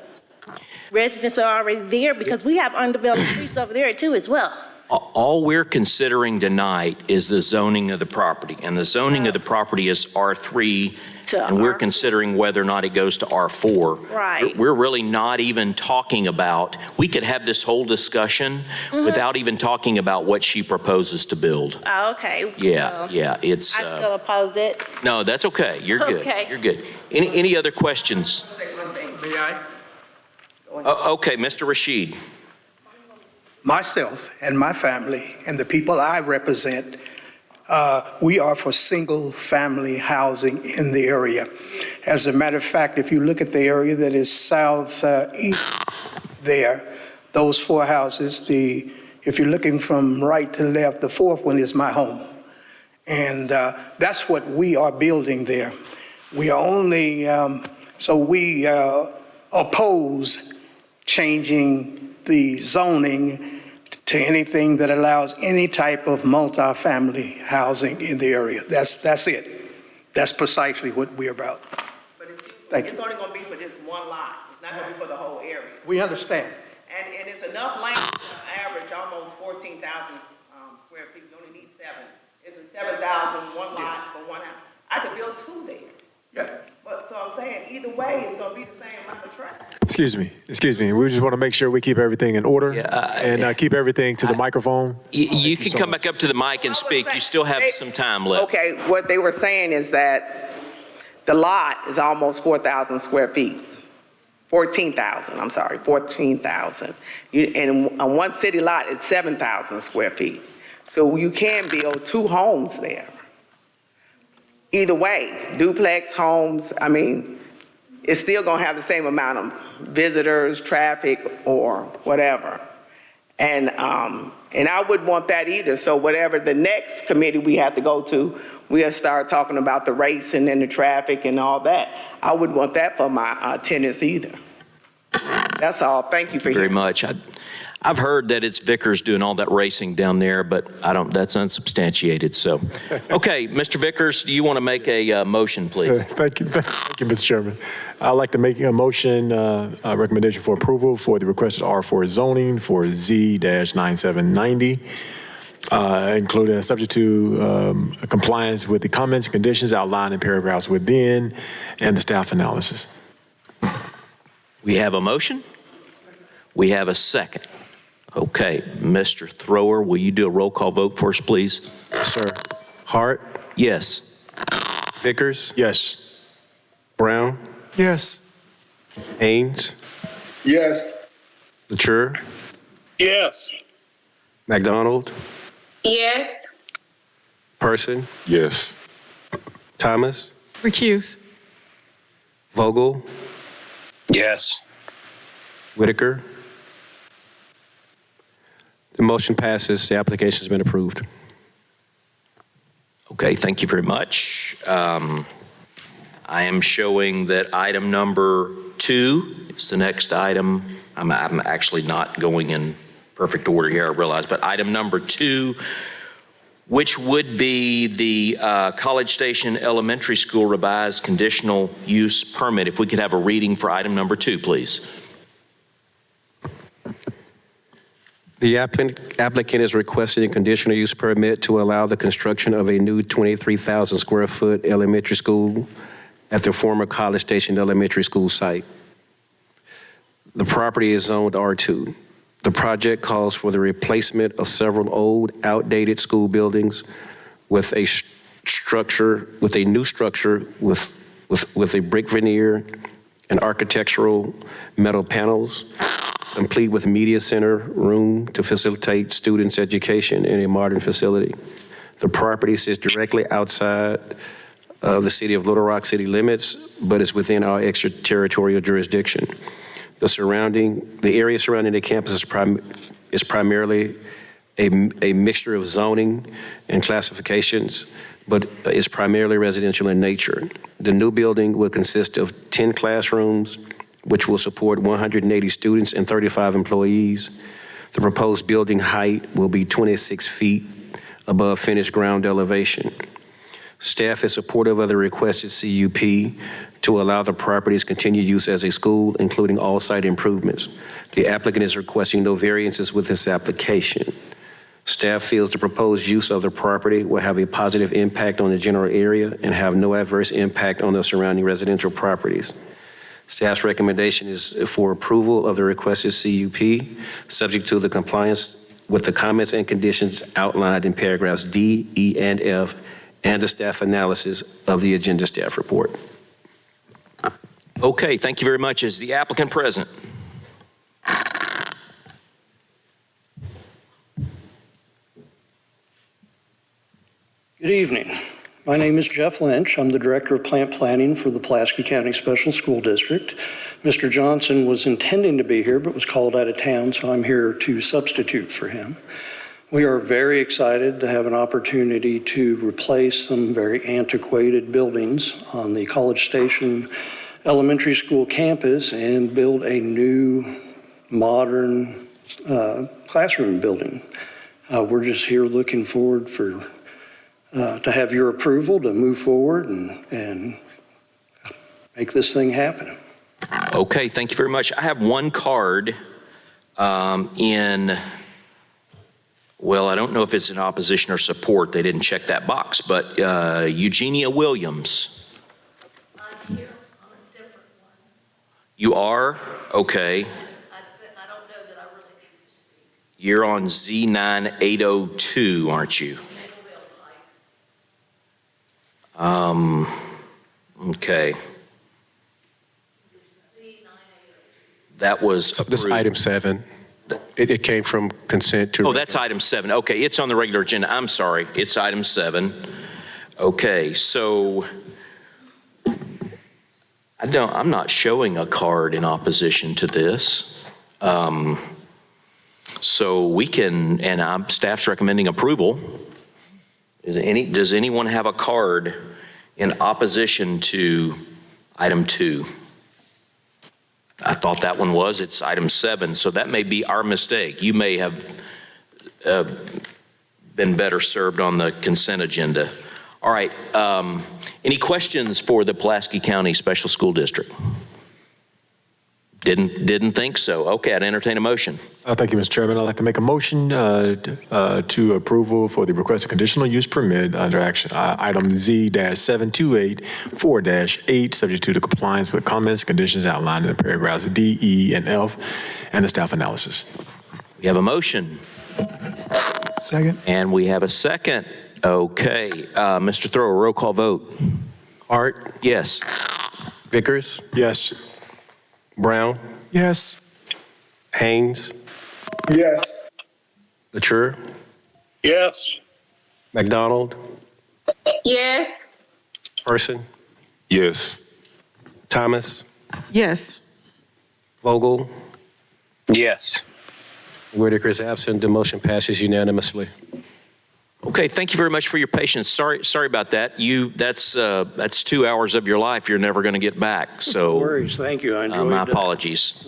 residents that are already there? Because we have undeveloped streets over there too as well. All we're considering tonight is the zoning of the property, and the zoning of the property is R3, and we're considering whether or not it goes to R4. Right. We're really not even talking about, we could have this whole discussion without even talking about what she proposes to build. Oh, okay. Yeah, Well, yeah, it's, I still oppose it. no, that's okay. You're good. Okay. You're good. Any other questions? May I? Okay, Mr. Rashid. Myself and my family and the people I represent, we are for single-family housing in the area. As a matter of fact, if you look at the area that is southeast there, those 4 houses, if you're looking from right to left, the 4th one is my home. And that's what we are building there. We are only, so we oppose changing the zoning to anything that allows any type of multifamily housing in the area. That's it. That's precisely what we're about. Thank you. it's only gonna be for this one lot. It's not gonna be for the whole area. We understand. And it's enough land to average almost 14,000 square feet. You only need 7. It's a 7,000, one lot for one house. I could build 2 there. Yeah. But so I'm saying, either way, it's gonna be the same amount of traffic. Excuse me. We just want to make sure we keep everything in order and keep everything to the microphone. You can come back up to the mic and speak. You still have some time left. Okay, what they were saying is that the lot is almost 4,000 square feet. 14,000, I'm sorry, 14,000. And on one city lot, it's 7,000 square feet. So you can build 2 homes there. Either way, duplex homes, it's still gonna have the same amount of visitors, traffic, or whatever. And I wouldn't want that either. So whatever the next committee we have to go to, we'll start talking about the racing and the traffic and all that. I wouldn't want that for my tenants either. That's all. Thank you for Very hearing. much. I've heard that it's Vickers doing all that racing down there, but that's unsubstantiated, so. Okay, Mr. Vickers, do you want to make a motion, please? Thank you, Mr. Chairman. I'd like to make a motion, recommendation for approval for the requested R4 zoning for Z-9790, including subject to compliance with the comments and conditions outlined in paragraphs within and the staff analysis. We have a motion. We have a second. Okay, Mr. Thrower, will you do a roll call vote for us, please? Sir. Hart, Yes. Vickers, Yes. Brown, Yes. Haynes, Yes. Latour, Yes. McDonald, Yes. Person, Yes. Thomas, Recuse. Vogel, Yes. Whitaker. The motion passes. The application has been approved. Okay, thank you very much. I am showing that item number 2 is the next item. I'm actually not going in perfect order here, I realize, but item number 2, which would be the College Station Elementary School revised conditional use permit. If we could have a reading for item number 2, please. The applicant is requesting a conditional use permit to allow the construction of a new 23,000 square foot elementary school at the former College Station Elementary School site. The property is zoned R2. The project calls for the replacement of several old, outdated school buildings with a new structure with a brick veneer and architectural metal panels, complete with media center room to facilitate students' education in a modern facility. The property sits directly outside of the city of Little Rock city limits, but is within our extraterritorial jurisdiction. The area surrounding the campus is primarily a mixture of zoning and classifications, but is primarily residential in nature. The new building will consist of 10 classrooms, which will support 180 students and 35 employees. The proposed building height will be 26 feet above finished ground elevation. Staff is supportive of the requested CUP to allow the property's continued use as a school, including all site improvements. The applicant is requesting no variances with this application. Staff feels the proposed use of the property will have a positive impact on the general area and have no adverse impact on the surrounding residential properties. Staff's recommendation is for approval of the requested CUP, subject to the compliance with the comments and conditions outlined in paragraphs D, E, and F, and the staff analysis of the agenda staff report. Okay, thank you very much. Is the applicant present? Good evening. My name is Jeff Lynch. I'm the Director of Plant Planning for the Pulaski County Special School District. Mr. Johnson was intending to be here but was called out of town, so I'm here to substitute for him. We are very excited to have an opportunity to replace some very antiquated buildings on the College Station Elementary School campus and build a new modern classroom building. We're just here looking forward to have your approval to move forward and make this thing happen. Okay, thank you very much. I have one card well, I don't know if it's in opposition or support. They didn't check that box, but Eugenia Williams. I'm here on a different one. You are? Okay. I don't know that I really need to speak. You're on Z9802, aren't you? Okay. That was This approved. item 7. It came from consent to. Oh, that's item 7. Okay, it's on the regular agenda. I'm sorry. It's item 7. Okay, so I'm not showing a card in opposition to this. So we can, and staff's recommending approval. Does anyone have a card in opposition to item 2? I thought that one was. It's item 7, so that may be our mistake. You may have been better served on the consent agenda. All right. Any questions for the Pulaski County Special School District? Didn't think so. Okay, I'd entertain a motion. Thank you, Mr. Chairman. I'd like to make a motion to approval for the requested conditional use permit under action item Z-728-4-8, subject to the compliance with comments, conditions outlined in the paragraphs D, E, and F, and the staff analysis. We have a motion. Second. And we have a second. Okay. Mr. Thrower, roll call vote. Art, Yes. Vickers, Yes. Brown, Yes. Haynes, Yes. Latour, Yes. McDonald, Yes. Person, Yes. Thomas, Yes. Vogel, Yes. Whitaker is absent. The motion passes unanimously. Okay, thank you very much for your patience. Sorry about that. That's 2 hours of your life you're never going to get back. So No worries, thank you. I enjoyed my it. apologies.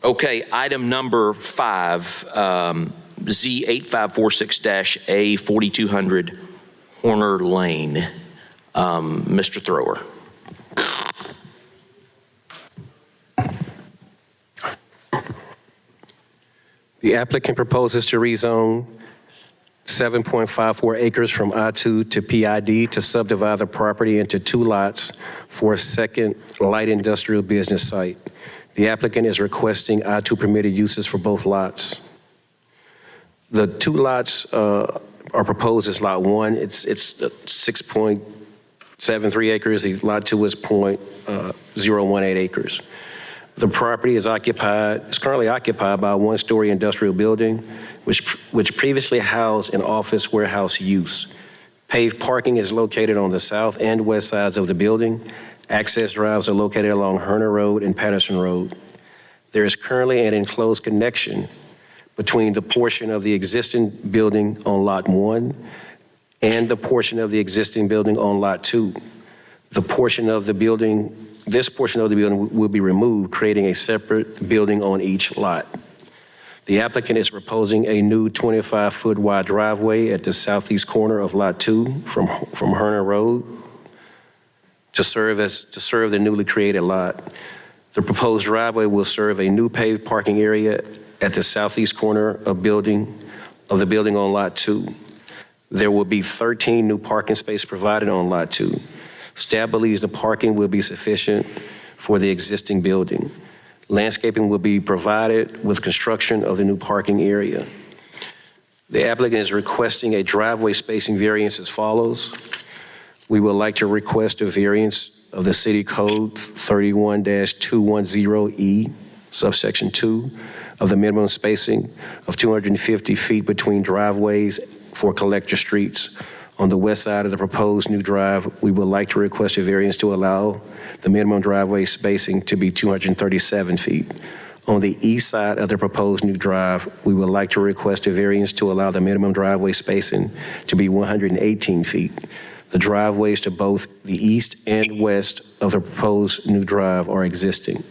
Okay, item number 5, Z8546-A 4200 Horner Lane. Mr. Thrower. The applicant proposes to rezone 7.54 acres from I-2 to PID to subdivide the property into 2 lots for a second light industrial business site. The applicant is requesting I-2 permitted uses for both lots. The 2 lots are proposed as Lot 1. It's 6.73 acres. The Lot 2 is 0.018 acres. The property is currently occupied by a 1-story industrial building, which previously housed an office warehouse use. Paved parking is located on the south and west sides of the building. Access drives are located along Herner Road and Patterson Road. There is currently an enclosed connection between the portion of the existing building on Lot 1 and the portion of the existing building on Lot 2. This portion of the building will be removed, creating a separate building on each lot. The applicant is proposing a new 25-foot wide driveway at the southeast corner of Lot 2 from Herner Road to serve the newly created lot. The proposed driveway will serve a new paved parking area at the southeast corner of the building on Lot 2. There will be 13 new parking spaces provided on Lot 2. Staff believes the parking will be sufficient for the existing building. Landscaping will be provided with construction of the new parking area. The applicant is requesting a driveway spacing variance as follows. We would like to request a variance of the City Code 31-210E, subsection 2, of the minimum spacing of 250 feet between driveways for collector streets. On the west side of the proposed new drive, we would like to request a variance to allow the minimum driveway spacing to be 237 feet. On the east side of the proposed new drive, we would like to request a variance to allow the minimum driveway spacing to be 118 feet. The driveways to both the east and west of the proposed new drive are existing.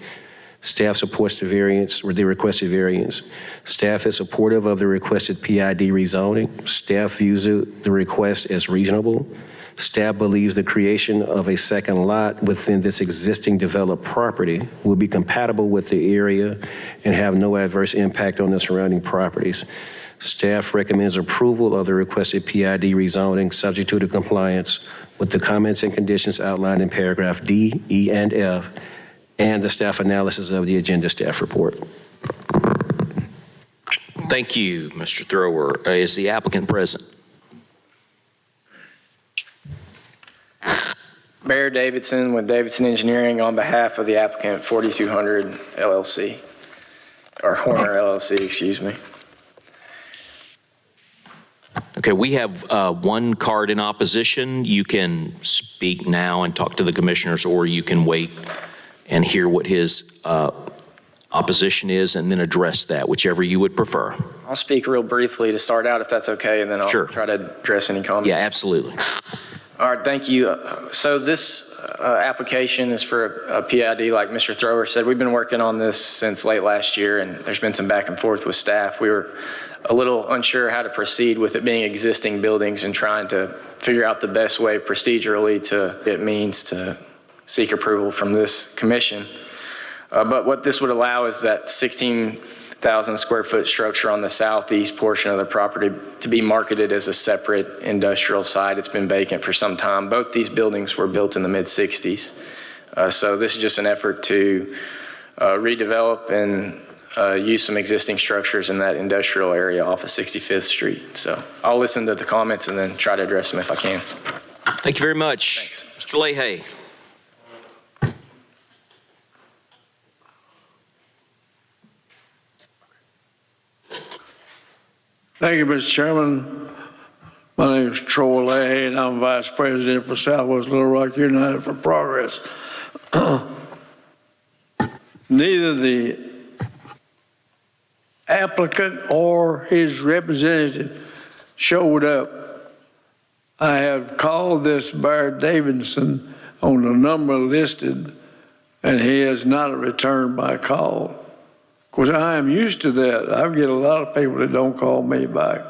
Staff supports the variance, or the requested variance. Staff is supportive of the requested PID rezoning. Staff views the request as reasonable. Staff believes the creation of a second lot within this existing developed property will be compatible with the area and have no adverse impact on the surrounding properties. Staff recommends approval of the requested PID rezoning subject to the compliance with the comments and conditions outlined in paragraph D, E, and F, and the staff analysis of the agenda staff report. Thank you, Mr. Thrower. Is the applicant present? Mayor Davidson with Davidson Engineering on behalf of the applicant 4200 LLC, or Horner LLC, excuse me. Okay, we have 1 card in opposition. You can speak now and talk to the commissioners, or you can wait and hear what his opposition is and then address that, whichever you would prefer. I'll speak real briefly to start out if that's okay, and then I'll try to address any comments. Yeah, absolutely. All right, thank you. So this application is for a PID, like Mr. Thrower said. We've been working on this since late last year, and there's been some back and forth with staff. We were a little unsure how to proceed with it being existing buildings and trying to figure out the best way procedurally it means to seek approval from this commission. But what this would allow is that 16,000 square foot structure on the southeast portion of the property to be marketed as a separate industrial site. It's been vacant for some time. Both these buildings were built in the mid-60s. So this is just an effort to redevelop and use some existing structures in that industrial area off of 65th Street. So I'll listen to the comments and then try to address them if I can. Thank you very much. Thanks. Mr. Leahy. Thank you, Mr. Chairman. My name is Troy Leahy, and I'm Vice President for Southwest Little Rock United for Progress. Neither the applicant or his representative showed up. I have called this Barrett Davidson on the number listed, and he has not returned my call. Of course, I am used to that. I get a lot of people that don't call me back.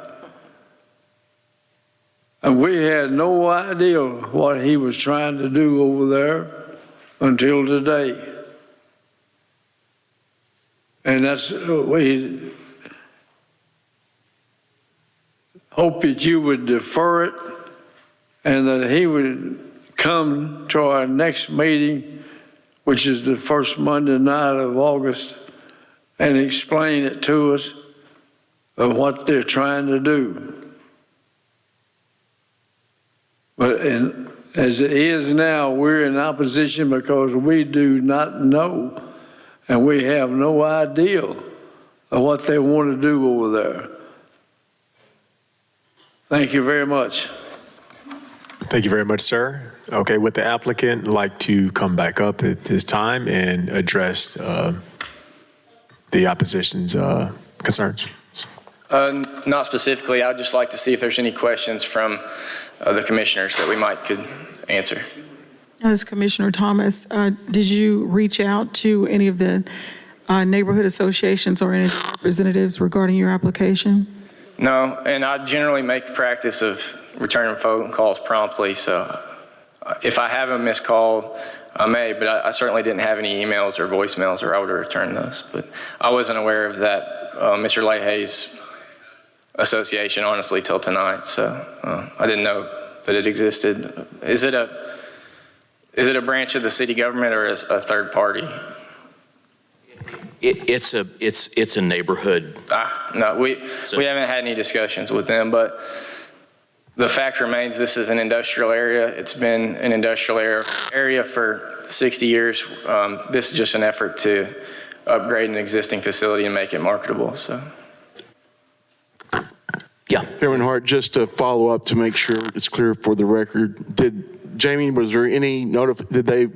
And we had no idea what he was trying to do over there until today. And that's we hope that you would defer it and that he would come to our next meeting, which is the first Monday night of August, and explain it to us of what they're trying to do. But as it is now, we're in opposition because we do not know, and we have no idea of what they want to do over there. Thank you very much. Thank you very much, sir. Okay, would the applicant like to come back up at this time and address the opposition's concerns? Not specifically. I'd just like to see if there's any questions from the commissioners that we could answer. As Commissioner Thomas, did you reach out to any of the neighborhood associations or any representatives regarding your application? No, and I generally make a practice of returning phone calls promptly, so if I have a missed call, I may, but I certainly didn't have any emails or voicemails, or I would have returned those. But I wasn't aware of that Mr. Leahy's association, honestly, till tonight, so I didn't know that it existed. Is it a branch of the city government or is a third party? It's a neighborhood. No, we haven't had any discussions with them, but the fact remains this is an industrial area. It's been an industrial area for 60 years. This is just an effort to upgrade an existing facility and make it marketable. So. Yeah. Chairman Hart, just to follow up to make sure it's clear for the record, Jamie, was there any did they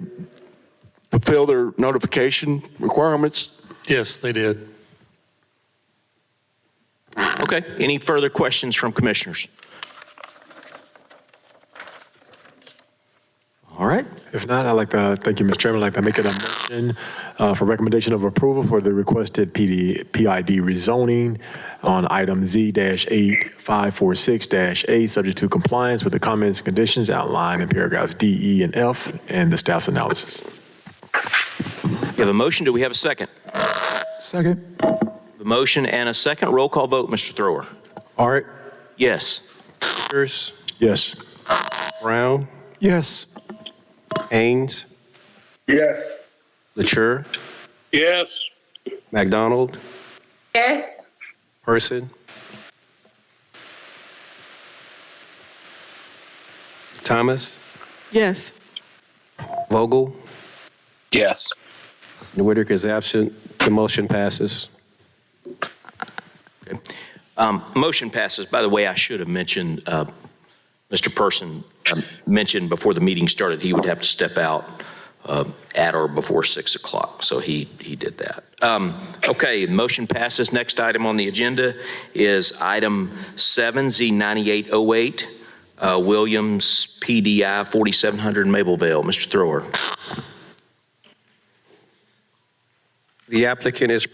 fulfill their notification requirements? Yes, they did. Okay. Any further questions from commissioners? All right. If not, I'd like to, thank you, Mr. Chairman, I'd like to make a motion for recommendation of approval for the requested PID rezoning on item Z-8546-A, subject to compliance with the comments and conditions outlined in paragraphs D, E, and F, and the staff's analysis. We have a motion. Do we have a second? Second. The motion and a second. Roll call vote, Mr. Thrower. Hart? Yes. Pierce, Yes. Brown, Yes. Haynes, Yes. LaTure, Yes. McDonald, Yes. Person, Thomas, Yes. Vogel, Yes. Whitaker is absent. The motion passes. Motion passes. By the way, I should have mentioned, Mr. Person mentioned before the meeting started he would have to step out at or before 6 o'clock, so he did that. Okay, motion passes. Next item on the agenda is item 7, Z9808, Williams, PDI 4700 Mableville. Mr. Thrower. The applicant is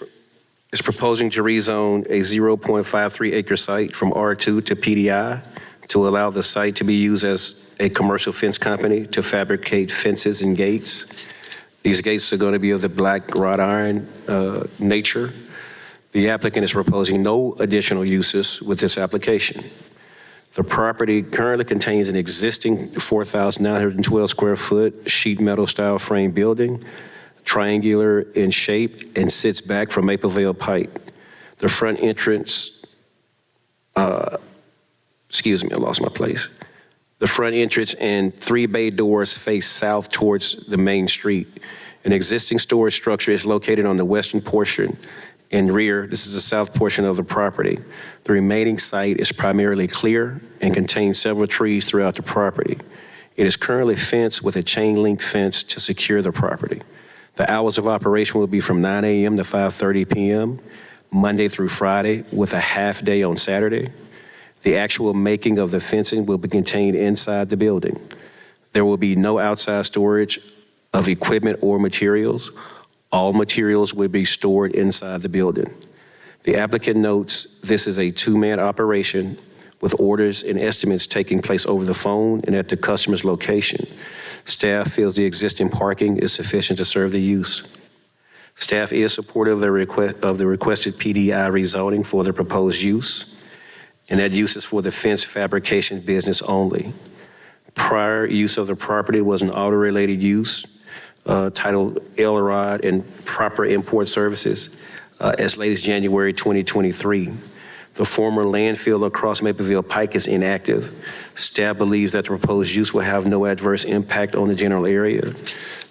proposing to rezone a 0.53 acre site from R2 to PDI to allow the site to be used as a commercial fence company to fabricate fences and gates. These gates are going to be of the black wrought iron nature. The applicant is proposing no additional uses with this application. The property currently contains an existing 4,912 square foot sheet metal style frame building, triangular in shape, and sits back from Mapleville Pike. The front entrance, excuse me, I lost my place. The front entrance and 3 bay doors face south towards the main street. An existing storage structure is located on the western portion and rear. This is the south portion of the property. The remaining site is primarily clear and contains several trees throughout the property. It is currently fenced with a chain link fence to secure the property. The hours of operation will be from 9 a.m. to 5:30 p.m., Monday through Friday, with a half day on Saturday. The actual making of the fencing will be contained inside the building. There will be no outside storage of equipment or materials. All materials will be stored inside the building. The applicant notes this is a 2-man operation with orders and estimates taking place over the phone and at the customer's location. Staff feels the existing parking is sufficient to serve the use. Staff is supportive of the requested PDI rezoning for the proposed use, and that use is for the fence fabrication business only. Prior use of the property was an auto-related use titled Elrod and Proper Import Services as late as January 2023. The former landfill across Mapleville Pike is inactive. Staff believes that the proposed use will have no adverse impact on the general area.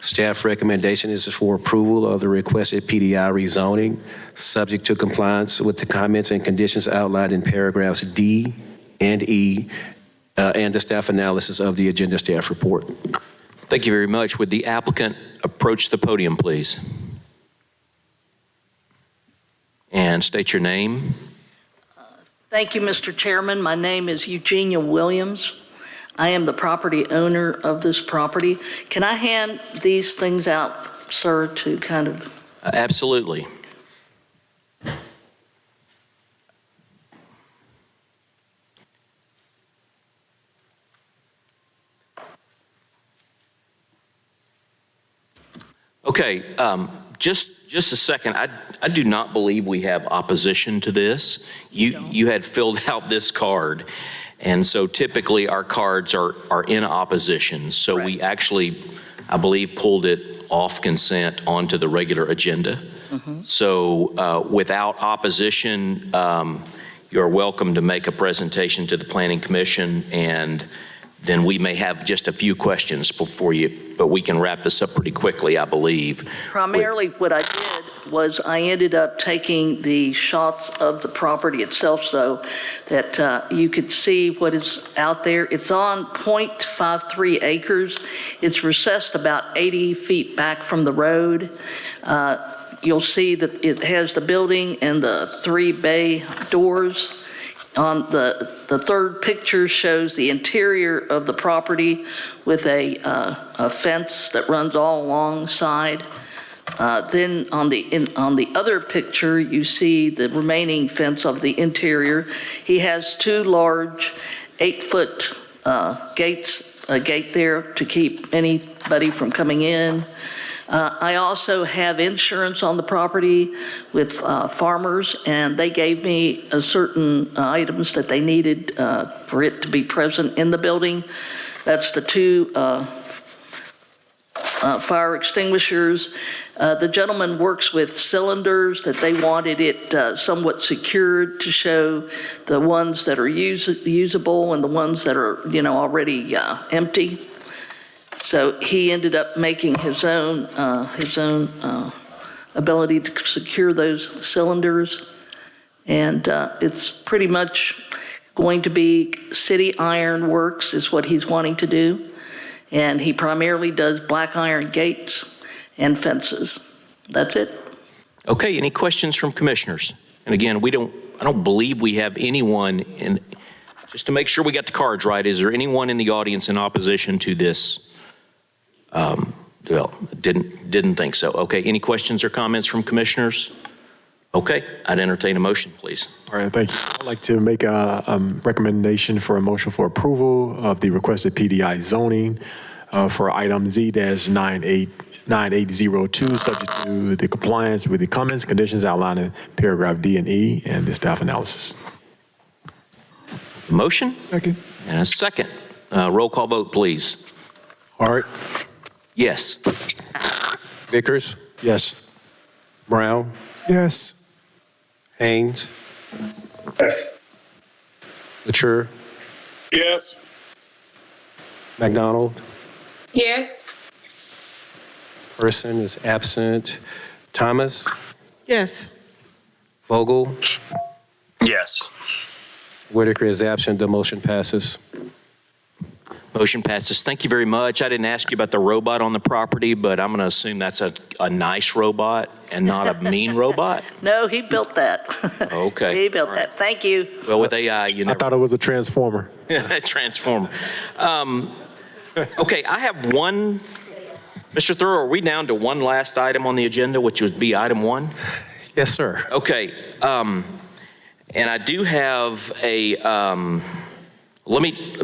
Staff recommendation is for approval of the requested PDI rezoning, subject to compliance with the comments and conditions outlined in paragraphs D and E and the staff analysis of the agenda staff report. Thank you very much. Would the applicant approach the podium, please? And state your name. Thank you, Mr. Chairman. My name is Eugenia Williams. I am the property owner of this property. Can I hand these things out, sir, to kind of... Absolutely. Okay, just a second. I do not believe we have opposition to this. You had filled out this card, and so typically our cards are in opposition. So right. We actually, I believe, pulled it off consent onto the regular agenda. Mm-hmm. So without opposition, you're welcome to make a presentation to the Planning Commission, and then we may have just a few questions before you, but we can wrap this up pretty quickly, I believe. Primarily what I did was I ended up taking the shots of the property itself so that you could see what is out there. It's on 0.53 acres. It's recessed about 80 feet back from the road. You'll see that it has the building and the 3 bay doors. On the third picture shows the interior of the property with a fence that runs all alongside. Then on the other picture, you see the remaining fence of the interior. He has 2 large 8-foot gates, a gate there to keep anybody from coming in. I also have insurance on the property with farmers, and they gave me certain items that they needed for it to be present in the building. That's the 2 fire extinguishers. The gentleman works with cylinders that they wanted it somewhat secured to show the ones that are usable and the ones that are, already empty. So he ended up making his own ability to secure those cylinders. And it's pretty much going to be city iron works is what he's wanting to do. And he primarily does black iron gates and fences. That's it. Okay, any questions from commissioners? And again, I don't believe we have anyone Just to make sure we got the cards right, is there anyone in the audience in opposition to this? Well, didn't think so. Okay, any questions or comments from commissioners? Okay, I'd entertain a motion, please. All right, thank you. I'd like to make a recommendation for a motion for approval of the requested PDI zoning for item Z-9802, subject to the compliance with the comments, conditions outlined in paragraph D and E and the staff analysis. Motion? Second. And a second. Roll call vote, please. Hart, Yes. Vickers, Yes. Brown, Yes. Haynes, Yes. Mature, Yes. McDonald. Yes. Person is absent. Thomas, Yes. Vogel, Yes. Whitaker is absent. The motion passes. Motion passes. Thank you very much. I didn't ask you about the robot on the property, but I'm going to assume that's a nice robot and not a mean robot. No, he built that. Okay. He built that. Thank you. Well, with AI, you I never thought it was a transformer. transform. Okay, I have one. Mr. Thurl, are we down to one last item on the agenda, which would be item 1? Yes, sir. Okay, and I do have a,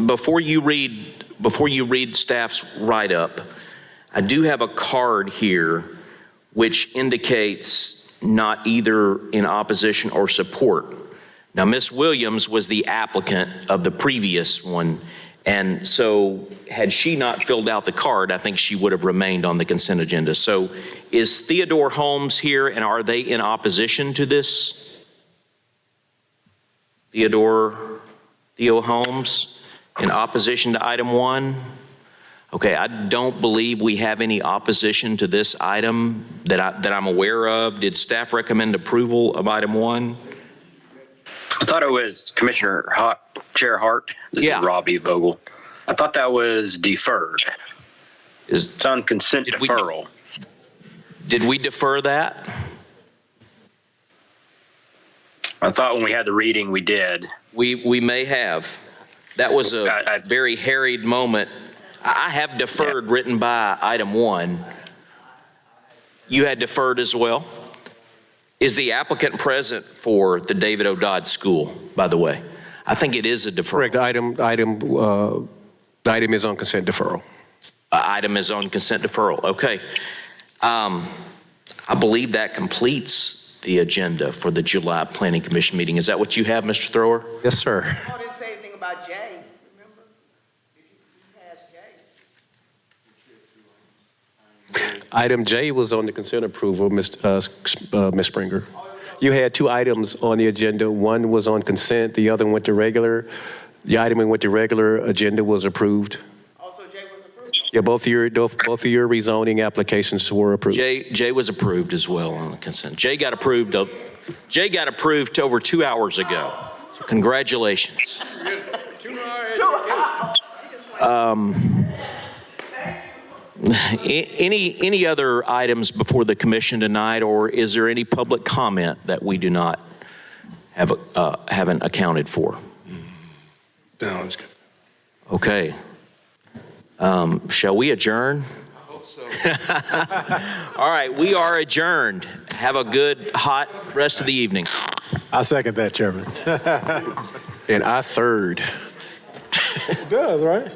before you read staff's write-up, I do have a card here which indicates not either in opposition or support. Now, Ms. Williams was the applicant of the previous one, and so had she not filled out the card, I think she would have remained on the consent agenda. So is Theodore Holmes here, and are they in opposition to this? Theo Holmes, in opposition to item 1? Okay, I don't believe we have any opposition to this item that I'm aware of. Did staff recommend approval of item 1? I thought it was Chair Hart. This is Robbie Vogel. I thought that was deferred. It's on consent deferral. Did we defer that? I thought when we had the reading, we did. We may have. That was a very harried moment. I have deferred written by item 1. You had deferred as well? Is the applicant present for the David O. Dodd School, by the way? I think it is a deferral. Correct. The item is on consent deferral. Item is on consent deferral. Okay. I believe that completes the agenda for the July Planning Commission meeting. Is that what you have, Mr. Thrower? Yes, sir. I didn't say anything about Jay. Remember? You passed Jay. Item J was on the consent approval, Ms. Springer. You had 2 items on the agenda. One was on consent, the other went to regular. The item that went to regular agenda was approved. Also, Jay was approved? Yeah, both of your rezoning applications were approved. Jay was approved as well on the consent. Jay got approved over 2 hours ago. So congratulations. Any other items before the commission tonight, or is there any public comment that we do not haven't accounted for? No, that's good. Okay. Shall we adjourn? I hope so. All right, we are adjourned. Have a good, hot rest of the evening. I second that, Chairman. And I third. It does, right?